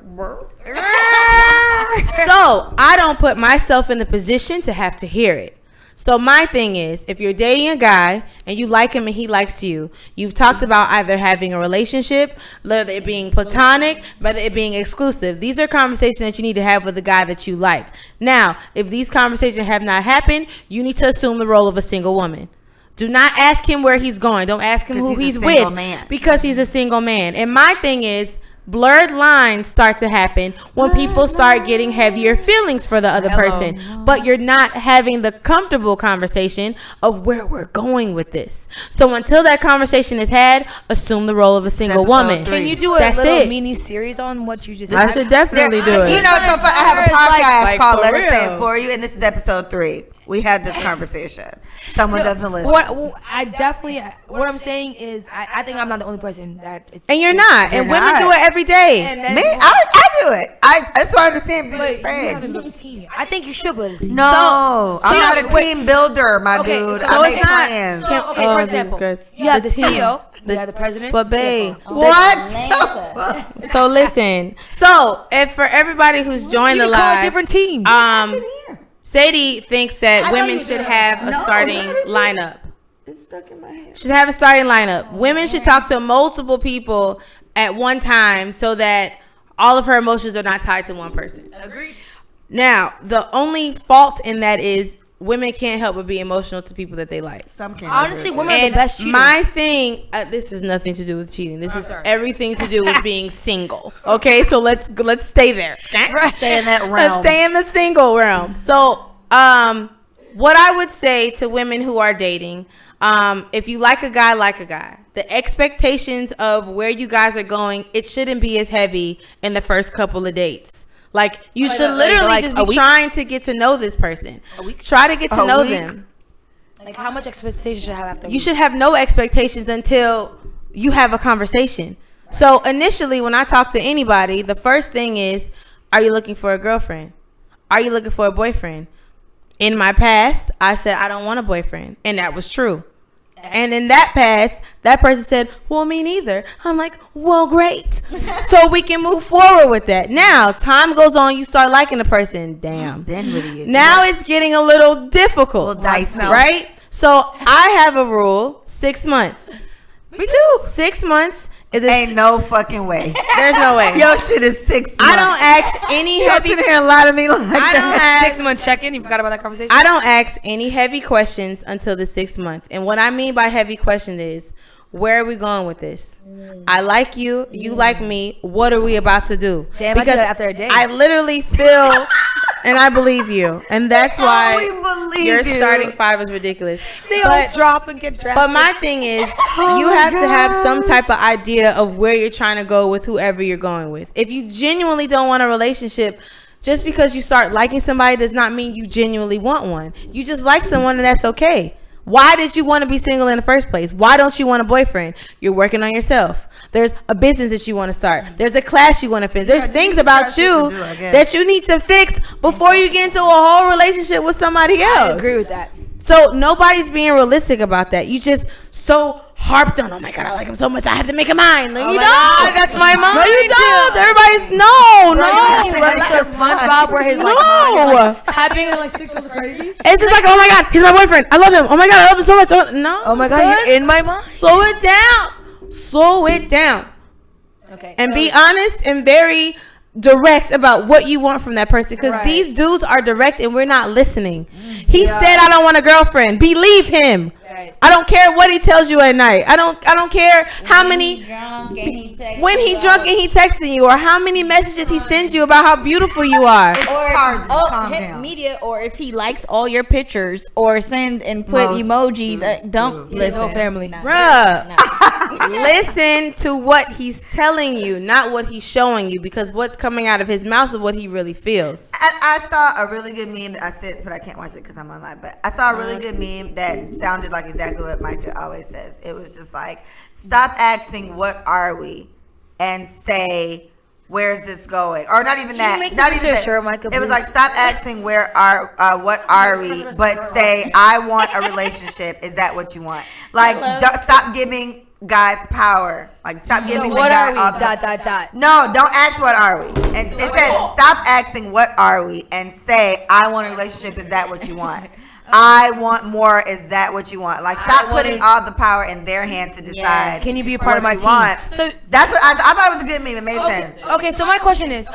So I don't put myself in the position to have to hear it. So my thing is, if you're dating a guy and you like him and he likes you, you've talked about either having a relationship, whether it being platonic, whether it being exclusive. These are conversations that you need to have with the guy that you like. Now, if these conversations have not happened, you need to assume the role of a single woman. Do not ask him where he's going. Don't ask him who he's with, because he's a single man. And my thing is, blurred lines start to happen when people start getting heavier feelings for the other person, but you're not having the comfortable conversation of where we're going with this. So until that conversation is had, assume the role of a single woman. Can you do a little mini series on what you just said? I should definitely do it. You know, I have a podcast called Let Us Say It For You, and this is episode 3. We had this conversation. Someone doesn't listen. What I'm saying is, I think I'm not the only person that. And you're not. And women do it every day. Me, I do it. That's why I understand what you're saying. You haven't built a team yet. I think you should build a team. No, I'm not a team builder, my dude. So I make plans. For example, you have the CEO, you have the president. But babe, what? So listen. So if for everybody who's joined the live, different teams. Sadie thinks that women should have a starting lineup. It's stuck in my head. Should have a starting lineup. Women should talk to multiple people at one time so that all of her emotions are not tied to one person. Agreed. Now, the only fault in that is women can't help but be emotional to people that they like. Some can't. Honestly, women are the best cheaters. My thing, this has nothing to do with cheating. This is everything to do with being single. Okay, so let's stay there. Stay in that realm. Let's stay in the single realm. So, what I would say to women who are dating, if you like a guy, like a guy. The expectations of where you guys are going, it shouldn't be as heavy in the first couple of dates. Like, you should literally just be trying to get to know this person. Try to get to know them. Like, how much expectation should I have after? You should have no expectations until you have a conversation. So initially, when I talk to anybody, the first thing is, are you looking for a girlfriend? Are you looking for a boyfriend? In my past, I said I don't want a boyfriend, and that was true. And in that past, that person said, well, me neither. I'm like, well, great. So we can move forward with that. Now, time goes on, you start liking the person. Damn. Then what do you do? Now it's getting a little difficult, right? So I have a rule, 6 months. Me too. 6 months. Ain't no fucking way. There's no way. Yo, shit is 6 months. I don't ask any heavy. You're here a lot of me like I don't ask 6 month check-in. You forgot about that conversation. I don't ask any heavy questions until the 6th month. And what I mean by heavy question is, where are we going with this? I like you. You like me. What are we about to do? Damn, because I do that after a day. I literally feel, and I believe you, and that's why your starting 5 is ridiculous. They always drop and get drafted. But my thing is, you have to have some type of idea of where you're trying to go with whoever you're going with. If you genuinely don't want a relationship, just because you start liking somebody does not mean you genuinely want one. You just like someone, and that's okay. Why did you want to be single in the first place? Why don't you want a boyfriend? You're working on yourself. There's a business that you want to start. There's a class you want to finish. There's things about you that you need to fix before you get into a whole relationship with somebody else. I agree with that. So nobody's being realistic about that. You just so harped on, oh my God, I like him so much, I have to make him mine. Like, you don't. God, that's my mind. No, you don't. Everybody's no. Like SpongeBob where his like mind is like typing and like shit goes crazy. It's just like, oh my God, he's my boyfriend. I love him. Oh my God, I love him so much. No. Oh my God, you're in my mind. Slow it down. Slow it down. Okay. And be honest and very direct about what you want from that person, because these dudes are direct and we're not listening. He said I don't want a girlfriend. Believe him. I don't care what he tells you at night. I don't care how many when he drunk and he texting you, or how many messages he sends you about how beautiful you are. Or hit media, or if he likes all your pictures or send and put emojis. Don't listen. No family, bruh. Listen to what he's telling you, not what he's showing you, because what's coming out of his mouth is what he really feels. I saw a really good meme that I said, but I can't watch it because I'm online. But I saw a really good meme that sounded like exactly what Micah always says. It was just like, stop asking what are we, and say, where's this going? Or not even that. Not even that. Sure, Micah, it was like, stop asking what are we, but say, I want a relationship. Is that what you want? Like, stop giving guys power. Like, stop giving the guy what are we? No, don't ask what are we. And it says, stop asking what are we, and say, I want a relationship. Is that what you want? I want more. Is that what you want? Like, stop putting all the power in their hands to decide. Yes. Can you be a part of my team? So that's what I thought it was a good meme. It made sense. Okay, so my question is,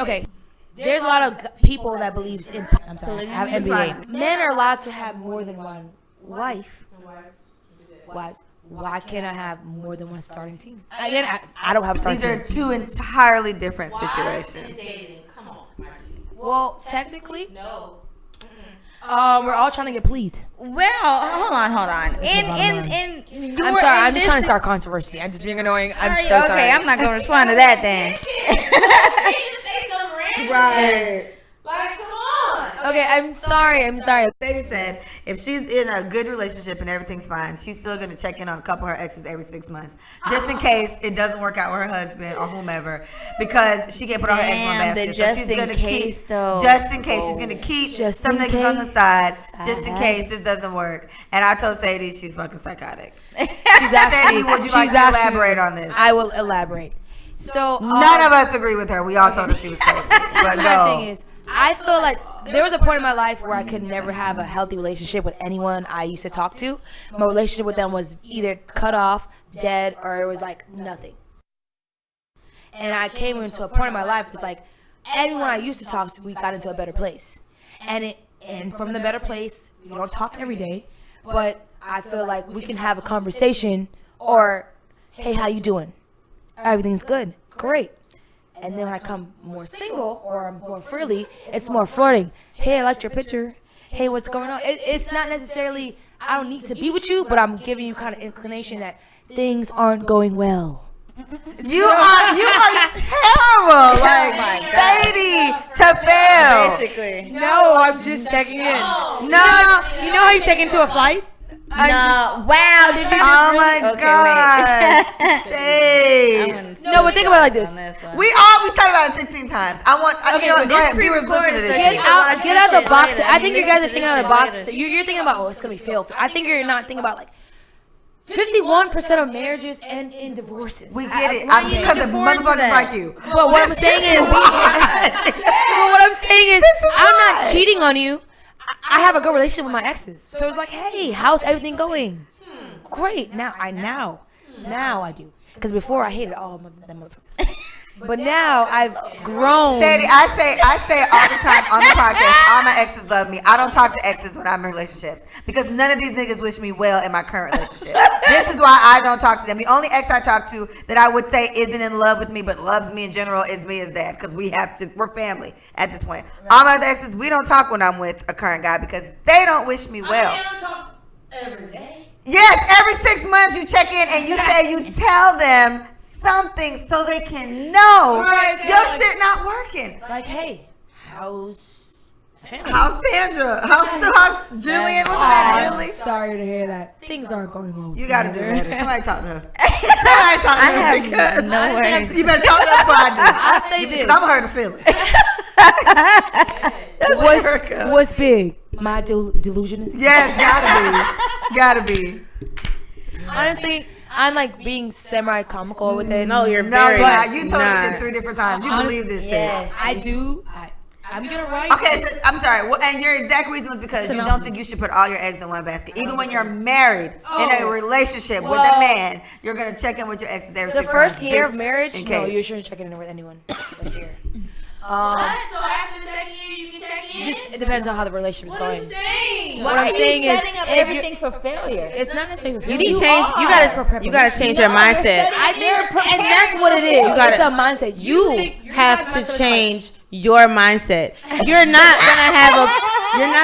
there's a lot of people that believes in have MBA. Men are allowed to have more than one wives. Why can't I have more than one starting team? Again, I don't have a starting team. These are two entirely different situations. Come on. Well, technically, no. We're all trying to get pleased. Well, hold on. I'm sorry. I'm just trying to start controversy. I'm just being annoying. I'm so sorry. Okay, I'm not going to respond to that then. Right. Like, come on. Okay, I'm sorry. Sadie said if she's in a good relationship and everything's fine, she's still going to check in on a couple of her exes every 6 months, just in case it doesn't work out with her husband or whomever, because she can't put all her eggs in one basket. So she's going to keep, just in case, she's going to keep some niggas on the side, just in case this doesn't work. And I told Sadie she's fucking psychotic. She's actually. Sadie, would you like to elaborate on this? I will elaborate. So none of us agree with her. We all told her she was crazy. But the thing is, I feel like there was a point in my life where I could never have a healthy relationship with anyone I used to talk to. My relationship with them was either cut off, dead, or it was like nothing. And I came into a point in my life, it was like anyone I used to talk to, we got into a better place. And from the better place, we don't talk every day, but I feel like we can have a conversation, or, hey, how you doing? Everything's good. Great. And then when I come more single or more freely, it's more flirting. Hey, I liked your picture. Hey, what's going on? It's not necessarily, I don't need to be with you, but I'm giving you kind of inclination that things aren't going well. You are terrible. Like Sadie to fail. Basically. No, I'm just checking in. No. You know how you check into a flight? No. Wow. Did you just Oh really? my Okay, gosh. Say. No, but think about it like this. We talked about it 16 times. Go ahead. Viewers, listen to this shit. Get out of the box. I think you guys are thinking out of the box. You're thinking about, it's going to be fail. I think you're not thinking about, like, 51% of marriages end in divorces. We get it. Because of motherfuckers like you. But what I'm saying is, I'm not cheating on you. I have a good relationship with my exes. So it's like, hey, how's everything going? Great. Now I do. Because before I hated all them motherfuckers. But now I've grown. Sadie, I say all the time on the podcast, all my exes love me. I don't talk to exes when I'm in relationships because none of these niggas wish me well in my current relationship. This is why I don't talk to them. The only ex I talk to that I would say isn't in love with me but loves me in general is me as dad because we're family at this point. Right. All my other exes, we don't talk when I'm with a current guy because they don't wish me well. I don't talk every day. Yes, every 6 months you check in and you tell them something so they can know your shit not working. Like, hey, how's family? How's Sandra? How's Jillian? What's her name? Jilly? Sorry to hear that. Things aren't going well. You gotta do better. Somebody talk to her. I have no words. You better talk to her before I do. I'll say this. I'm hurt a feeling. What's big? My delusion is? Yes, gotta be. Honestly, I'm like being semi-comical with it. No, you're No, very you told this shit 3 different times. You believe this shit. I do. I'm gonna write. Okay, so, I'm sorry. And your exact reason was because you don't think you should put all your eggs in one basket. Even when you're married in a relationship with a man, you're gonna check in with your exes every 6 months. The first year of marriage, no, case. you shouldn't check in with anyone. This year. So after the second year, you can check in? Just, it depends on how the relationship is going. What I'm saying is, setting up if everything for failure? it's not necessarily for You failure. need change. You gotta change your mindset. I think, and that's what it is. gotta- It's a mindset. You Have to change your mindset. You're not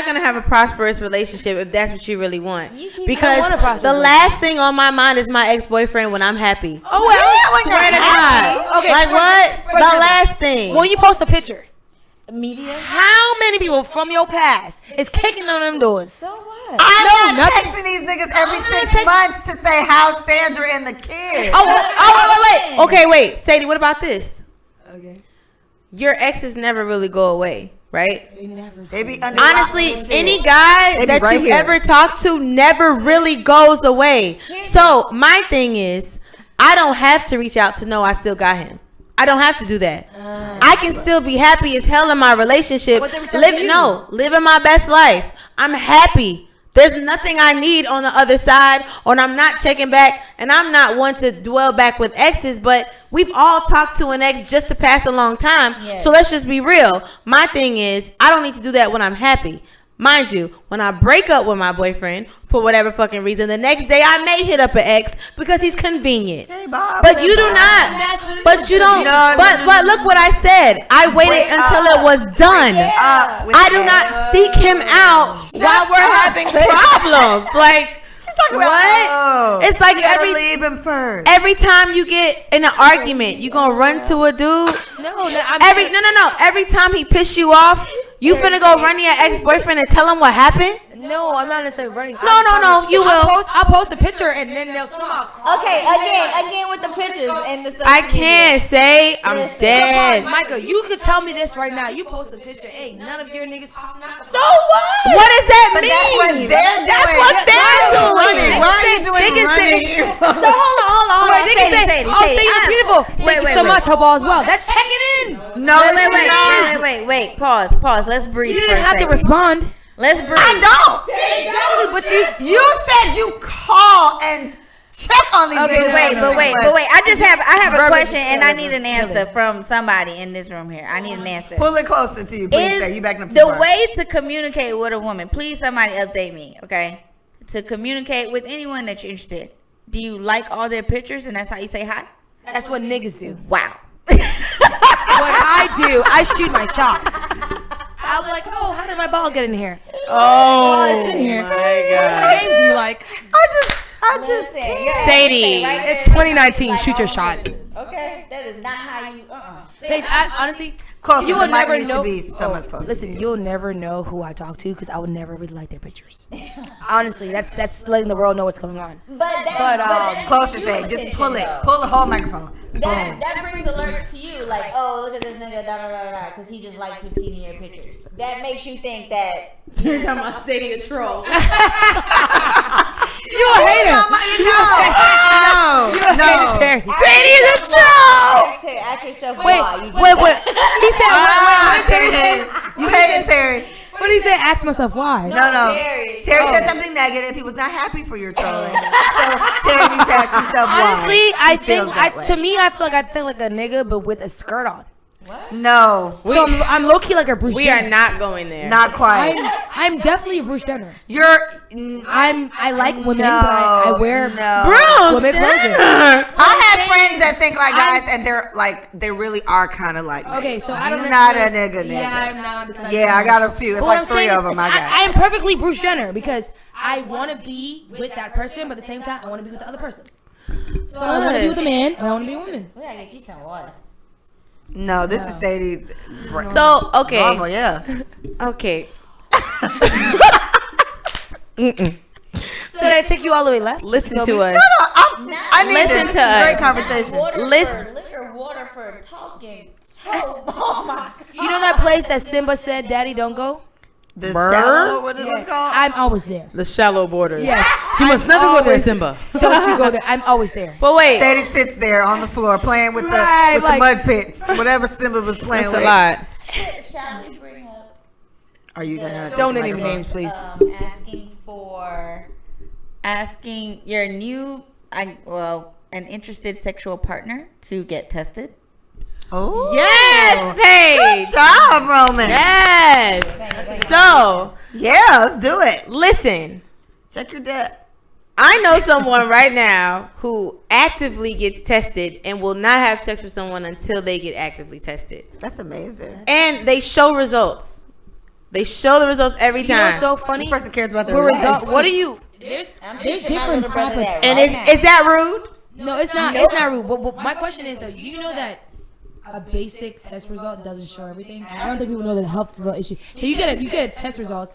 gonna have a prosperous relationship if that's what you really want. Because want a prosperous the last thing on my mind is my ex-boyfriend when I'm happy. Oh well, Swear to God. Okay, Like what? for The example, last thing. when you post a picture, Media. how many people from your past is kicking on them doors? So what? I'm not nothing. texting these niggas every I'm not 6 months to say how's Sandra and the kids. Wait. Okay, wait. Sadie, what about this? Okay. Your exes never really go away, right? They be under Honestly, lock and shit. any guy They be that right you here. ever talk to never really goes away. So my thing is, I don't have to reach out to know I still got him. I don't have to do that. I can still be happy as hell in my relationship. But they reach out to you. Living my best life. I'm happy. There's nothing I need on the other side, or I'm not checking back, and I'm not one to dwell back with exes, but we've all talked to an ex just to pass a long time. Yes. So let's just be real. My thing is, I don't need to do that when I'm happy. Mind you, when I break up with my boyfriend for whatever fucking reason, the next day I may hit up an ex because he's convenient. Hey, Bob. But you do not. That's what it But is. you don't. No, But look what I said. I waited Break until up. it was done. I do not seek him out while we're having problems. Like what? It's like you gotta leave him first. every time you get in an argument, you gonna run to a dude. No. Every time he piss you off, you finna go run to your ex-boyfriend and tell him what happened. No, I'm not necessarily running. No, you will. I'll post a picture and then they'll somehow call. Okay, again with the pictures and the stuff. I can't say I'm dead. Micah, you could tell me this right now. You post a picture. Hey, none of your niggas popping out. So what? What does that But mean? that's what they're doing. That's what they're doing. Running. Why are you doing running? So hold on. They can say, oh, say you're beautiful. Thank you so much. Hope all is well. That's checking in. No, Wait. Pause. Let's breathe. You for didn't a have to second. respond. Let's breathe. I don't. Exactly, but You said you call and check on these Okay, niggas. but wait. I have a Verbiage question and I is need an answer from somebody in this room here. I need an answer. Pull it closer to you, please. Is You backing up too the far. way to communicate with a woman? Please, somebody update me, okay? To communicate with anyone that you're interested. Do you like all their pictures and that's how you say hi? that's what niggas do. Wow. What I do, I shoot my shot. I'll be like, oh, how did my ball get in here? Oh, it's in here. my What God. games do you like? I just Sadie. It's 2019. Shoot your shot. Okay, that is not how you. Paige, honestly, Closer. you The will mic never needs know. to be so much closer. Listen, you'll never know who I talk to because I would never really like their pictures. Honestly, that's letting the world know what's going on. But Closer, say. Just pull it. Pull the whole microphone. That brings alerts to you, like, oh, look at this nigga, da da da da, because he just liked 15 of your pictures. That makes you think that You're talking about Sadie a troll. You a hater. No. Sadie is a troll. Ask yourself Wait. He said, what Terry said? You hated Terry. What did he say? Ask myself why. No. Terry. Terry said something negative. He was not happy for your trolling. So Terry needs to ask himself why. Honestly, I feels think that way. to me, I feel like a nigga, but with a skirt on. No. So I'm low key like a Bruce We Jenner. are not going there. Not quite. I'm definitely a Bruce Jenner. I like women, but I wear women clothing. I have friends that think like guys, and they really are kind of like me. Okay, so I don't. You're not a nigga. Yeah, I'm not. Because Yeah, I got a few. It's But what like I'm saying 3 is, of them. I got. I am perfectly Bruce Jenner because I want to be with that person, but at the same time, I want to be with the other person. So I want to be with a man, and I want to be a woman. We gotta get you some water. No, this is Sadie. So, okay. Normal, yeah. Okay. So did I take you all the way left? Listen to us. I need Listen this. to us. Great conversation. Liquor water for talking. Oh my God. You know that place that Simba said, "Daddy, don't go." The shallow, what is it called? I'm always there. The shallow borders. Yes, You must never go there, Simba. don't you go there. I'm always there. But wait. Sadie sits there on the floor playing with Right, the like- mud pits, whatever Simba was playing That's with. a lot. Shall we bring up Are you gonna Don't take name the names, microphone? please. asking your new, an interested sexual partner to get tested? Oh, Yes, Paige. Good job, Roman. Yes. So, Yeah, let's do it. listen. Check your debt. I know someone right now who actively gets tested and will not have sex with someone until they get actively tested. That's amazing. And they show results. They show the results every You know time. what's so funny? This person cares about their We're life. what do you? There's different types. And is that rude? No, it's not. It's not rude. But my question is though, do you know that a basic test result doesn't show everything? I don't think people know the health result issue. So you get a test results.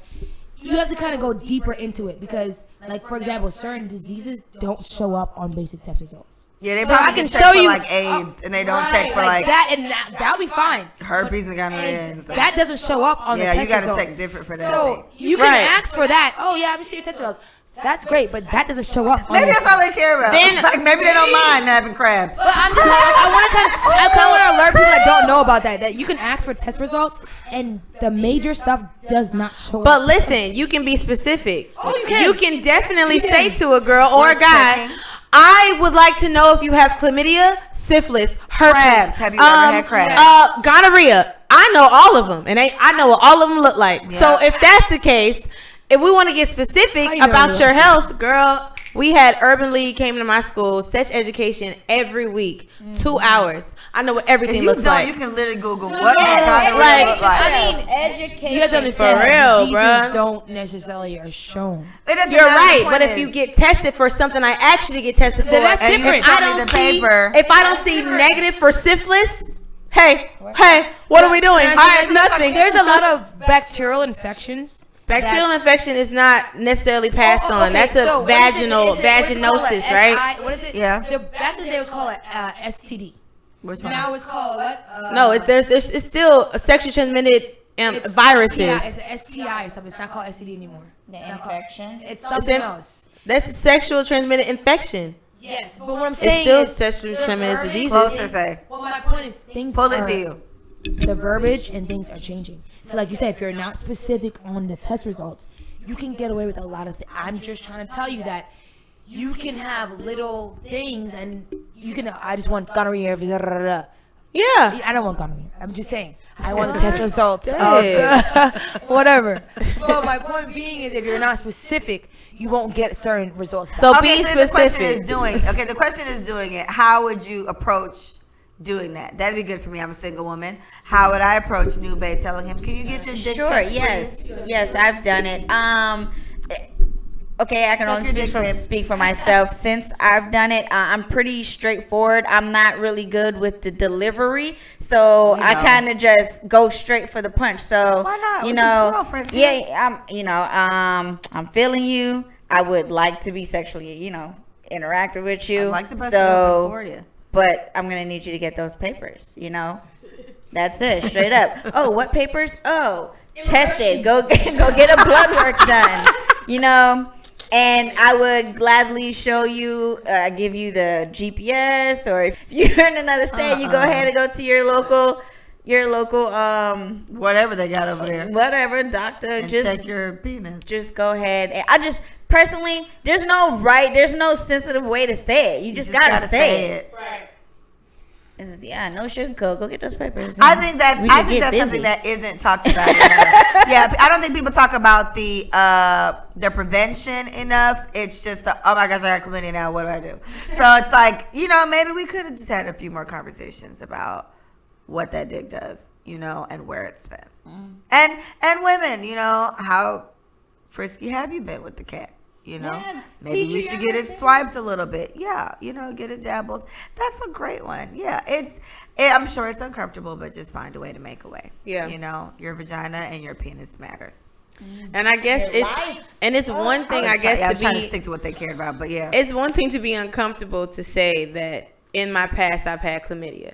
You have to kind of go deeper into it because, like for example, certain diseases don't show up on basic test results. Yeah, they So probably I can check show for you like AIDS, and they don't check for like that, and that'll be fine. herpes and gonorrhea. And stuff. That doesn't show up on Yeah, the you test gotta results. check different for that. So you can Right. ask for that. Oh yeah, let me see your test results. That's great, but that doesn't show up. On Maybe the- that's all they care about. Then- like maybe they don't mind having crabs. But I'm just, I want to kind of alert people that don't know about that you can ask for test results and the major stuff does not show But up. listen, you can be specific. Oh, you can. You can definitely You can. say to a girl or a guy, checking. I would like to know if you have chlamydia, syphilis, herpes. Crabs. Have you ever had crabs? Gonorrhea. I know all of them, and I know what all of them look like. So if that's the case, if we want to get specific How you know about this? your health, girl, we had Urban League came to my school, sex education every week, 2 hours. I know what If everything you looks don't, like. you can literally Google what does like- gonorrhea look like. I mean, education. You have to understand For that real, diseases bruh. don't necessarily are shown. It doesn't You're matter. right, The but point if is- you get tested for something I actually get tested for, that's and you different. show I me don't the see paper. if I don't see negative for syphilis. Hey, what are we doing? Can I say It's like, nothing. There's a lot of bacterial infections. Bacterial infection is not necessarily passed on. Okay, That's a so what is it? vaginal What is it called? vaginosis, A right? SI? What is it? Yeah. Back in the day, it was called a STD. Which one? Now it's called what? No, it's still a sexually transmitted It's viruses. STI. It's an STI or something. It's not called STD anymore. It's not called. infection. It's something in- else. That's a sexual transmitted infection. Yes, but what I'm It's saying still is, sexually transmitted diseases. Closer, say. well, my point is things Pull it are, to you. the verbiage and things are changing. So like you said, if you're not specific on the test results, you can get away with a lot of things. I'm just trying to tell you that you can have little things and you can, I just want gonorrhea. Yeah. I don't want gonorrhea. I'm just saying. I want the test results. Hey. Whatever. But my point being is if you're not specific, you won't get certain results. So Okay, be so the question specific. is doing. Okay, the question is doing it. How would you approach doing that? That'd be good for me. I'm a single woman. How would I approach New Bay telling him, "Can you get your dick Sure. checked, Yes. please?" Yes, I've done it. okay, I can only speak for myself. Since I've done it, I'm pretty straightforward. I'm not really good with the delivery, so I kind of just go straight for the punch. So why not? You know, I'm feeling you. I would like to be sexually, interactive with you. I'd like to bust it open for you. But I'm gonna need you to get those papers. That's it, straight up. Oh, what papers? Oh, tested. Go get a blood work done. And I would gladly show you, give you the GPS, or if you're in another state, you go ahead and go to your local whatever they got over there. Whatever, doctor. And just check your penis. Just go ahead. And I just personally, there's no sensitive way to say it. You just gotta say it. Right. No sugarcoat. Go get those papers. I think that's something that isn't talked about enough. Yeah, I don't think people talk about the prevention enough. It's just oh my gosh, I got chlamydia now. What do I do? So it's like maybe we could have just had a few more conversations about what that dick does, and where it's been, and women, how frisky have you been with the cat? Maybe we should get it swiped a little bit. Yeah, get it dabbled. That's a great one. Yeah, I'm sure it's uncomfortable, but just find a way to make a way. Yeah. Your vagina and your penis matters. And I guess it's one thing I was trying to stick to what they cared about, but yeah. It's one thing to be uncomfortable to say that in my past I've had chlamydia.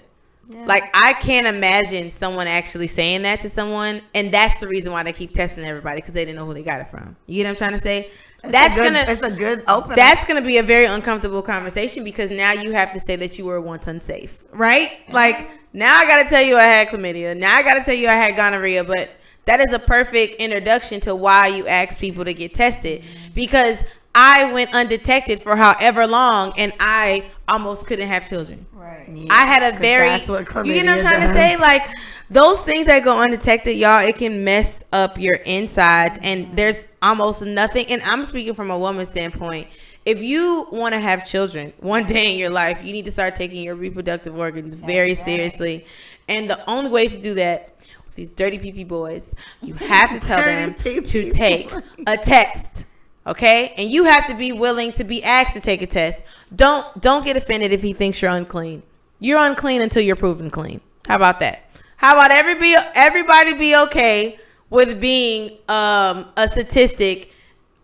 Yeah. Like, I can't imagine someone actually saying that to someone, and that's the reason why they keep testing everybody, because they didn't know who they got it from. You get what I'm trying to say? It's a good opener. That's gonna be a very uncomfortable conversation, because now you have to say that you were once unsafe, right? Yeah. Like, now I gotta tell you I had chlamydia. Now I gotta tell you I had gonorrhea. But that is a perfect introduction to why you ask people to get tested, because I went undetected for however long, and I almost couldn't have children. Right. Yeah, I had a very, you know what I'm trying to say? Like, those things that go undetected, y'all, it can mess up your insides, and there's almost nothing. And I'm speaking from a woman's standpoint. If you want to have children one day in your life, you need to start taking your reproductive organs very seriously. And the only way to do that, with these dirty pee-pee boys, you have to tell them to take a test. Okay? And you have to be willing to be asked to take a test. Don't get offended if he thinks you're unclean. You're unclean until you're proven clean. How about that? How about everybody be okay with being a statistic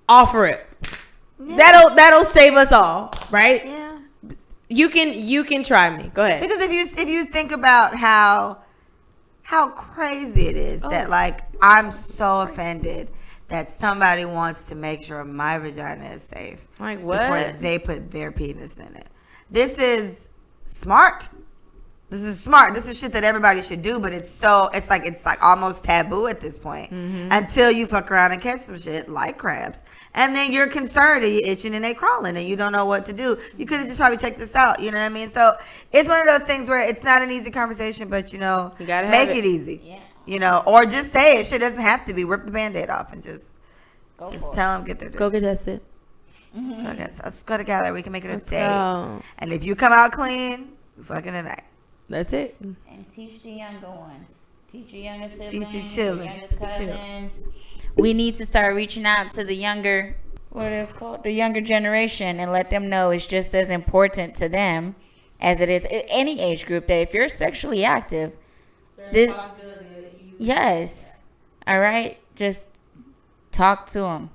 off rip? Yeah. That'll save us all, right? Yeah. You can try me. Go ahead. Because if you think about how crazy it is that, like, I'm so offended that somebody wants to make sure my vagina is safe. Like, what? Before they put their penis in it. This is smart. This is smart. This is shit that everybody should do, but it's like almost taboo at this point, until you fuck around and catch some shit like crabs. And then you're concerned and you're itching and they crawling and you don't know what to do. You could have just probably checked this out. You know what I mean? So it's one of those things where it's not an easy conversation, but you gotta make it easy. Yeah. Or just say it. Shit doesn't have to be. Rip the Band-Aid off and just tell them get their go get tested. Let's go together. We can make it a day. And if you come out clean, we're fucking tonight. That's it. And teach the younger ones. Teach your younger siblings. Teach your children. Younger cousins. We need to start reaching out to the younger, the younger generation, and let them know it's just as important to them as it is any age group, that if you're sexually active, yes, all right, just talk to them.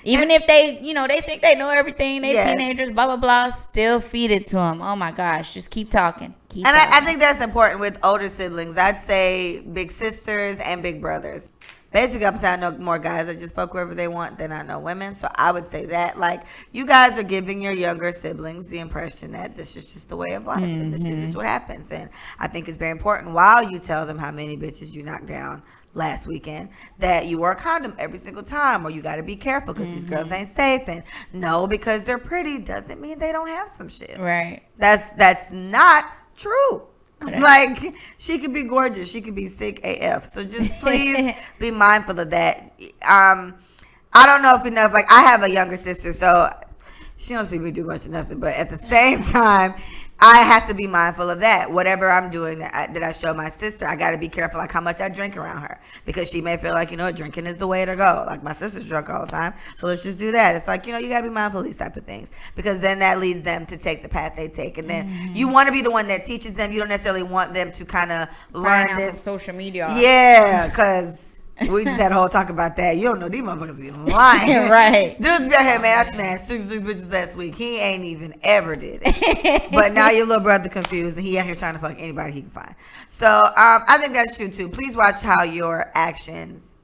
Even if they, they think they know everything, they teenagers, blah, blah, blah, still feed it to them. Oh, my gosh. Just keep talking. I think that's important with older siblings. I'd say big sisters and big brothers. Basically, I know more guys that just fuck wherever they want than I know women. So I would say that, like, you guys are giving your younger siblings the impression that this is just the way of life. And this is just what happens. And I think it's very important, while you tell them how many bitches you knocked down last weekend, that you wear a condom every single time, or you got to be careful because these girls ain't safe. And no, because they're pretty doesn't mean they don't have some shit. Right. That's not true. Right. Like, she could be gorgeous, she could be sick AF. So just please be mindful of that. I don't know if enough. Like, I have a younger sister, so she don't see me do much of nothing. But at the same time, I have to be mindful of that. Whatever I'm doing that I show my sister, I got to be careful, like how much I drink around her, because she may feel like, drinking is the way to go. Like my sister's drunk all the time, so let's just do that. It's like, you got to be mindful of these type of things, because then that leads them to take the path they take, and then you want to be the one that teaches them. You don't necessarily want them to kind of learn this social media. Yeah, because. We just had a whole talk about that. You don't know, these motherfuckers be lying. Right. Dudes be out here, man. I smashed 66 bitches last week. He ain't even ever did it. But now your little brother confused, and he out here trying to fuck anybody he can find. So I think that's true, too. Please watch how your actions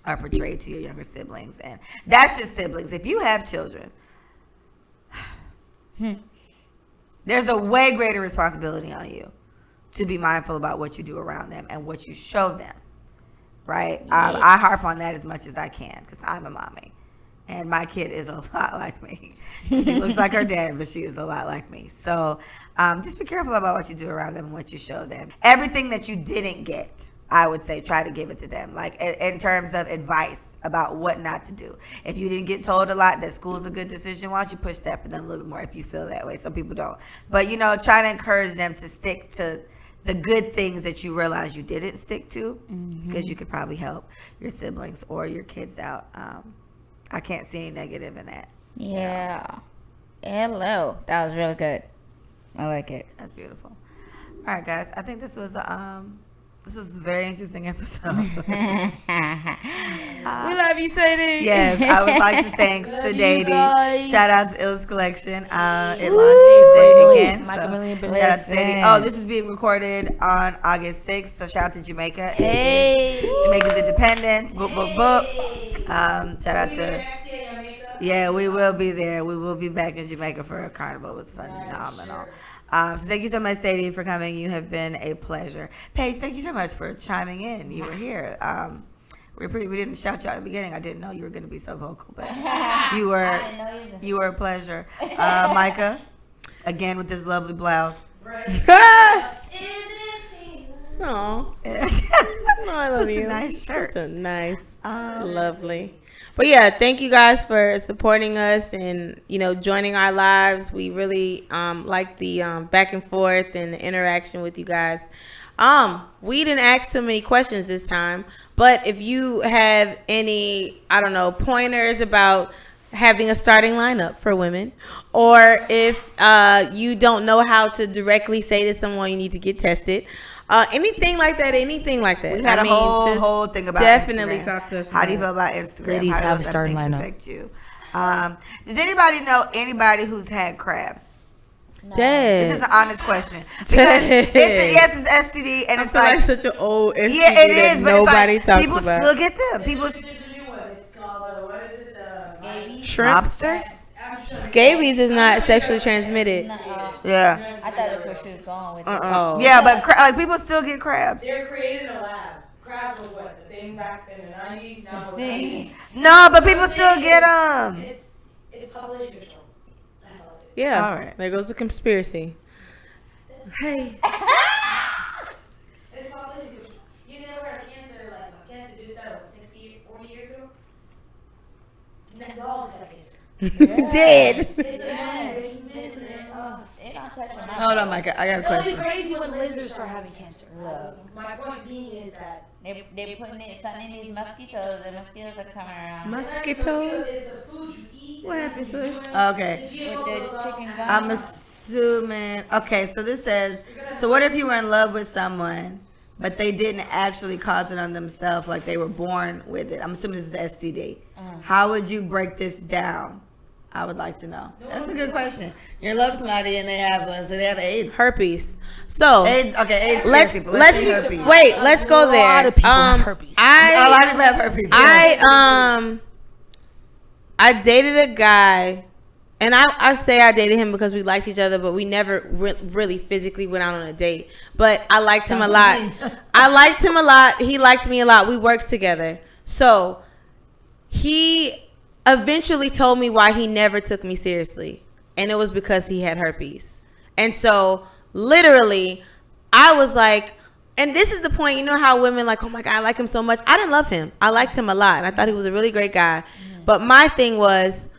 are portrayed to your younger siblings. And that's just siblings. If you have children, there's a way greater responsibility on you to be mindful about what you do around them and what you show them. Right? Yes. I harp on that as much as I can, because I'm a mommy. And my kid is a lot like me. She looks like her dad, but she is a lot like me. So just be careful about what you do around them and what you show them. Everything that you didn't get, I would say, try to give it to them. Like in terms of advice about what not to do. If you didn't get told a lot that school is a good decision, why don't you push that for them a little bit more if you feel that way? Some people don't. But, try to encourage them to stick to the good things that you realize you didn't stick to, because you could probably help your siblings or your kids out. I can't see any negative in that. Yeah. Hello. That was really good. I like it. That's beautiful. All right, guys. I think this was a very interesting episode. We love you, Sadie. Yes, I would like to thank Sadie. Shout out to Ills Collection. It launched Tuesday again. So shout out to Sadie. Oh, this is being recorded on August 6th. So shout out to Jamaica. Hey. Jamaica's Independence. Boop, boop, boop. Shout out to... Yeah, we will be there. We will be back in Jamaica for a carnival. It was phenomenal. So thank you so much, Sadie, for coming. You have been a pleasure. Paige, thank you so much for chiming in. You were here. We didn't shout you out at the beginning. I didn't know you were going to be so vocal, but you were a pleasure. Micah, again with this lovely blouse. Oh, I love Such you. a nice shirt. Such a nice, lovely. But yeah, thank you guys for supporting us and joining our lives. We really like the back and forth and the interaction with you guys. We didn't ask too many questions this time, but if you have any, pointers about having a starting lineup for women, or if you don't know how to directly say to someone you need to get tested. Anything like that. We had a whole thing about definitely Instagram. talk to us. How do you feel about Instagram? Ladies how have does a starting that lineup. affect you? Does anybody know anybody who's had crabs? No. This is an honest question. It's STD, and it's like such an old STD it is, but nobody it's like, talks people about. still get them. People It's called, what is it? The shrimp. lobsters. Scabies is not sexually transmitted. Yeah. I thought that's where she was going with it. Oh. Yeah, but like people still get crabs. They're created in a lab. Crabs was what? The thing back in the 90s? Now it's Thing. No, but people still get them. It's population control. That's all it is. Yeah. All right. There goes the conspiracy. Hey. It's population control. You never heard of cancer, like cancer just started 40 years ago? Dogs have cancer. Dead. Hold on, Micah. I got a It'll be question. crazy when lizards start having cancer. My point being is that They putting it something in these mosquitoes. The mosquitoes are coming around. Mosquitoes. is the food you eat. What happened, sis? Okay. With the chicken gun. I'm assuming. Okay, so this says, so what if you were in love with someone, but they didn't actually cause it on themselves, like they were born with it? I'm assuming this is STD. How would you break this down? I would like to know. That's a good question. You're in love with somebody and they have one, so they have AIDS. Herpes. So AIDS. Okay, AIDS. let's people. let's do herpes. wait. Let's go there. A lot of people have herpes. A lot of people have herpes. Yeah. I dated a guy, and I say I dated him because we liked each other, but we never really physically went out on a date. But I liked him a lot. I liked him a lot. He liked me a lot. We worked together. So he eventually told me why he never took me seriously, and it was because he had herpes. And so literally I was like, and this is the point, you know how women like, oh my God, I like him so much. I didn't love him. I liked him a lot, and I thought he was a really great guy. But my thing was,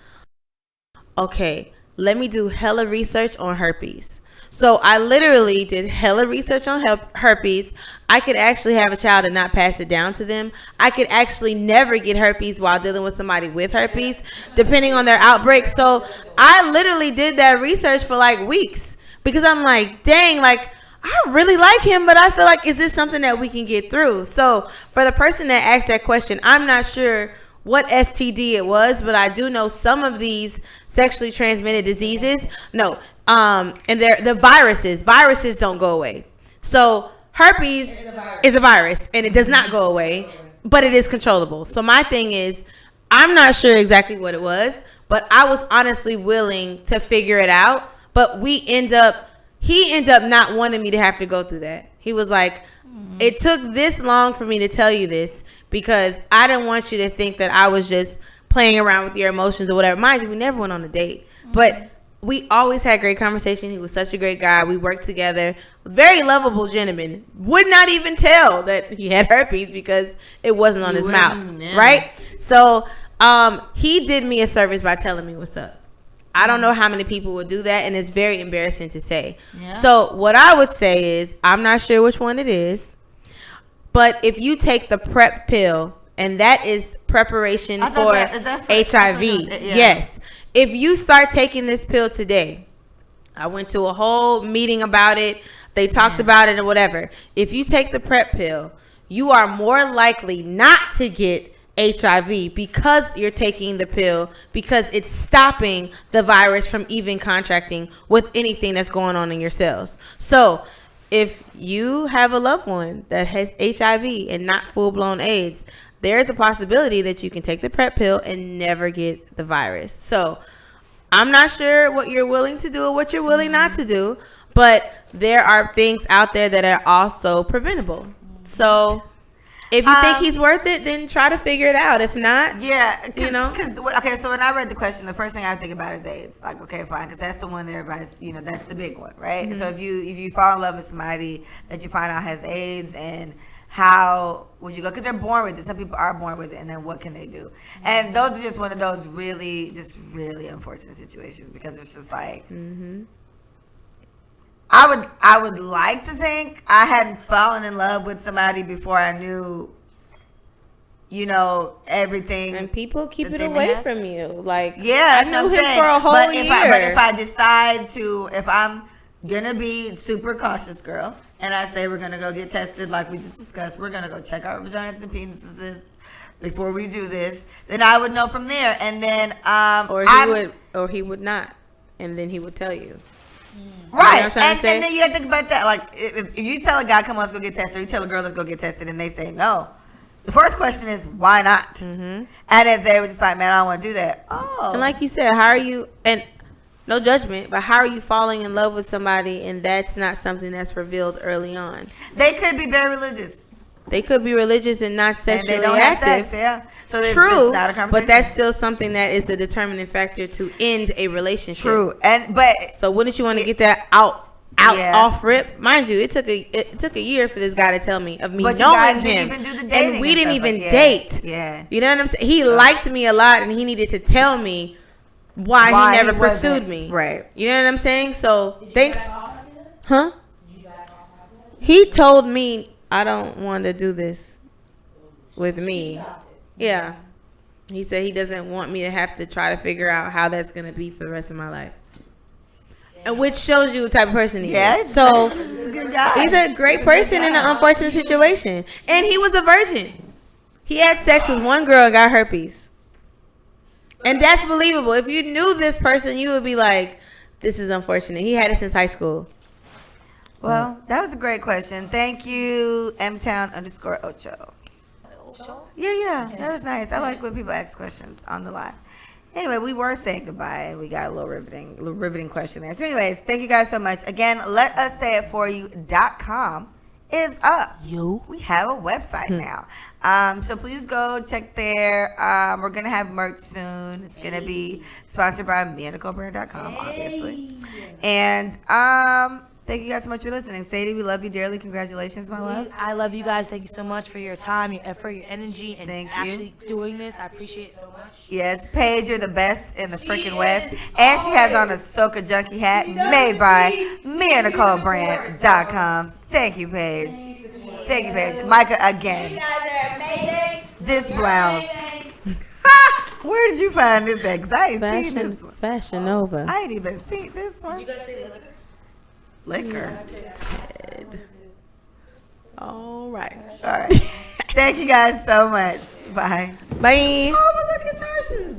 okay, let me do hella research on herpes. So I literally did hella research on herpes. I could actually have a child and not pass it down to them. I could actually never get herpes while dealing with somebody with herpes, depending on their outbreak. So I literally did that research for like weeks because I'm like, dang, like, I really like him, but I feel like, is this something that we can get through? So for the person that asked that question, I'm not sure what STD it was, but I do know some of these sexually transmitted diseases. No, and the viruses don't go away. So herpes is a virus, and it does not go away, but it is controllable. So my thing is, I'm not sure exactly what it was, but I was honestly willing to figure it out. But he ended up not wanting me to have to go through that. He was like, it took this long for me to tell you this because I didn't want you to think that I was just playing around with your emotions or whatever. Mind you, we never went on a date, but we always had great conversation. He was such a great guy. We worked together. Very lovable gentleman. Would not even tell that he had herpes because it wasn't on his mouth, right? So he did me a service by telling me what's up. I don't know how many people would do that, and it's very embarrassing to say. Yeah. So what I would say is, I'm not sure which one it is, but if you take the PrEP pill, and that is preparation for HIV, yes. If you start taking this pill today, I went to a whole meeting about it. They talked about it and whatever. If you take the PrEP pill, you are more likely not to get HIV because you're taking the pill, because it's stopping the virus from even contracting with anything that's going on in your cells. So if you have a loved one that has HIV and not full-blown AIDS, there's a possibility that you can take the PrEP pill and never get the virus. So I'm not sure what you're willing to do or what you're willing not to do, but there are things out there that are also preventable. So if you think he's worth it, then try to figure it out. If not, okay, so when I read the question, the first thing I think about is AIDS. Like, okay, fine, because that's the one that everybody's, that's the big one, right? Mm-hmm. So if you fall in love with somebody that you find out has AIDS, and how would you go? Because they're born with it. Some people are born with it, and then what can they do? And those are just one of those really unfortunate situations because it's just like. Mm-hmm. I would like to think I hadn't fallen in love with somebody before I knew, everything. And people keep it away from you. Like, I knew him for a whole year. But if I decide if I'm going to be super cautious, girl, and I say we're going to go get tested like we just discussed, we're going to go check our vaginas and penises before we do this, then I would know from there. And then, or he would not. And then he would tell you. Right, and then you have to think about that. Like, if you tell a guy, come on, let's go get tested, or you tell a girl, let's go get tested, and they say no, the first question is, why not? Mm-hmm. And if they were just like, man, I don't want to do that. Oh. And like you said, how are you, and no judgment, but how are you falling in love with somebody and that's not something that's revealed early on? They could be very religious. They could be religious and not sexually and they don't active. Have sex, yeah. So true, not a but that's still something that is the determining factor to end a relationship. True, so wouldn't you want to get that out off rip? Mind you, it took a year for this guy to tell me of me knowing him, and we didn't even date. Yeah, you know what I'm saying? He liked me a lot, and he needed to tell me why he never pursued me. Right. You know what I'm saying? So thanks, huh? He told me, I don't want to do this with me. Yeah. He said he doesn't want me to have to try to figure out how that's going to be for the rest of my life. And which shows you what type of person he is. So he's a great person in an unfortunate situation. And he was a virgin. He had sex with one girl and got herpes. And that's believable. If you knew this person, you would be like, this is unfortunate. He had it since high school. Well, that was a great question. Thank you, mtown_ocho. Yeah, that was nice. I like when people ask questions on the live. Anyway, we were saying goodbye, and we got a little riveting question there. So anyways, thank you guys so much. Again, letUsSayItForYou.com is up. We have a website now. So please go check there. We're going to have merch soon. It's going to be sponsored by ManiaCobrand.com, obviously. And thank you guys so much for listening. Sadie, we love you dearly. Congratulations, my love. I love you guys. Thank you so much for your time, your effort, your energy, and Thank you. actually doing this. I appreciate it so much. Yes, Paige, you're the best in the freaking West. And she has on a Soca Junkie hat made by MiaNicoleBrand.com. Thank you, Paige. Thank you, Paige. Micah, again. You guys are amazing. This blouse. Where did you find this at? 'Cause I ain't seen this one. Fashion Nova. I ain't even seen this one. You guys say Liquor. All right. All right. Thank you guys so much. Bye. Bye. Oh, but look at Tasha's.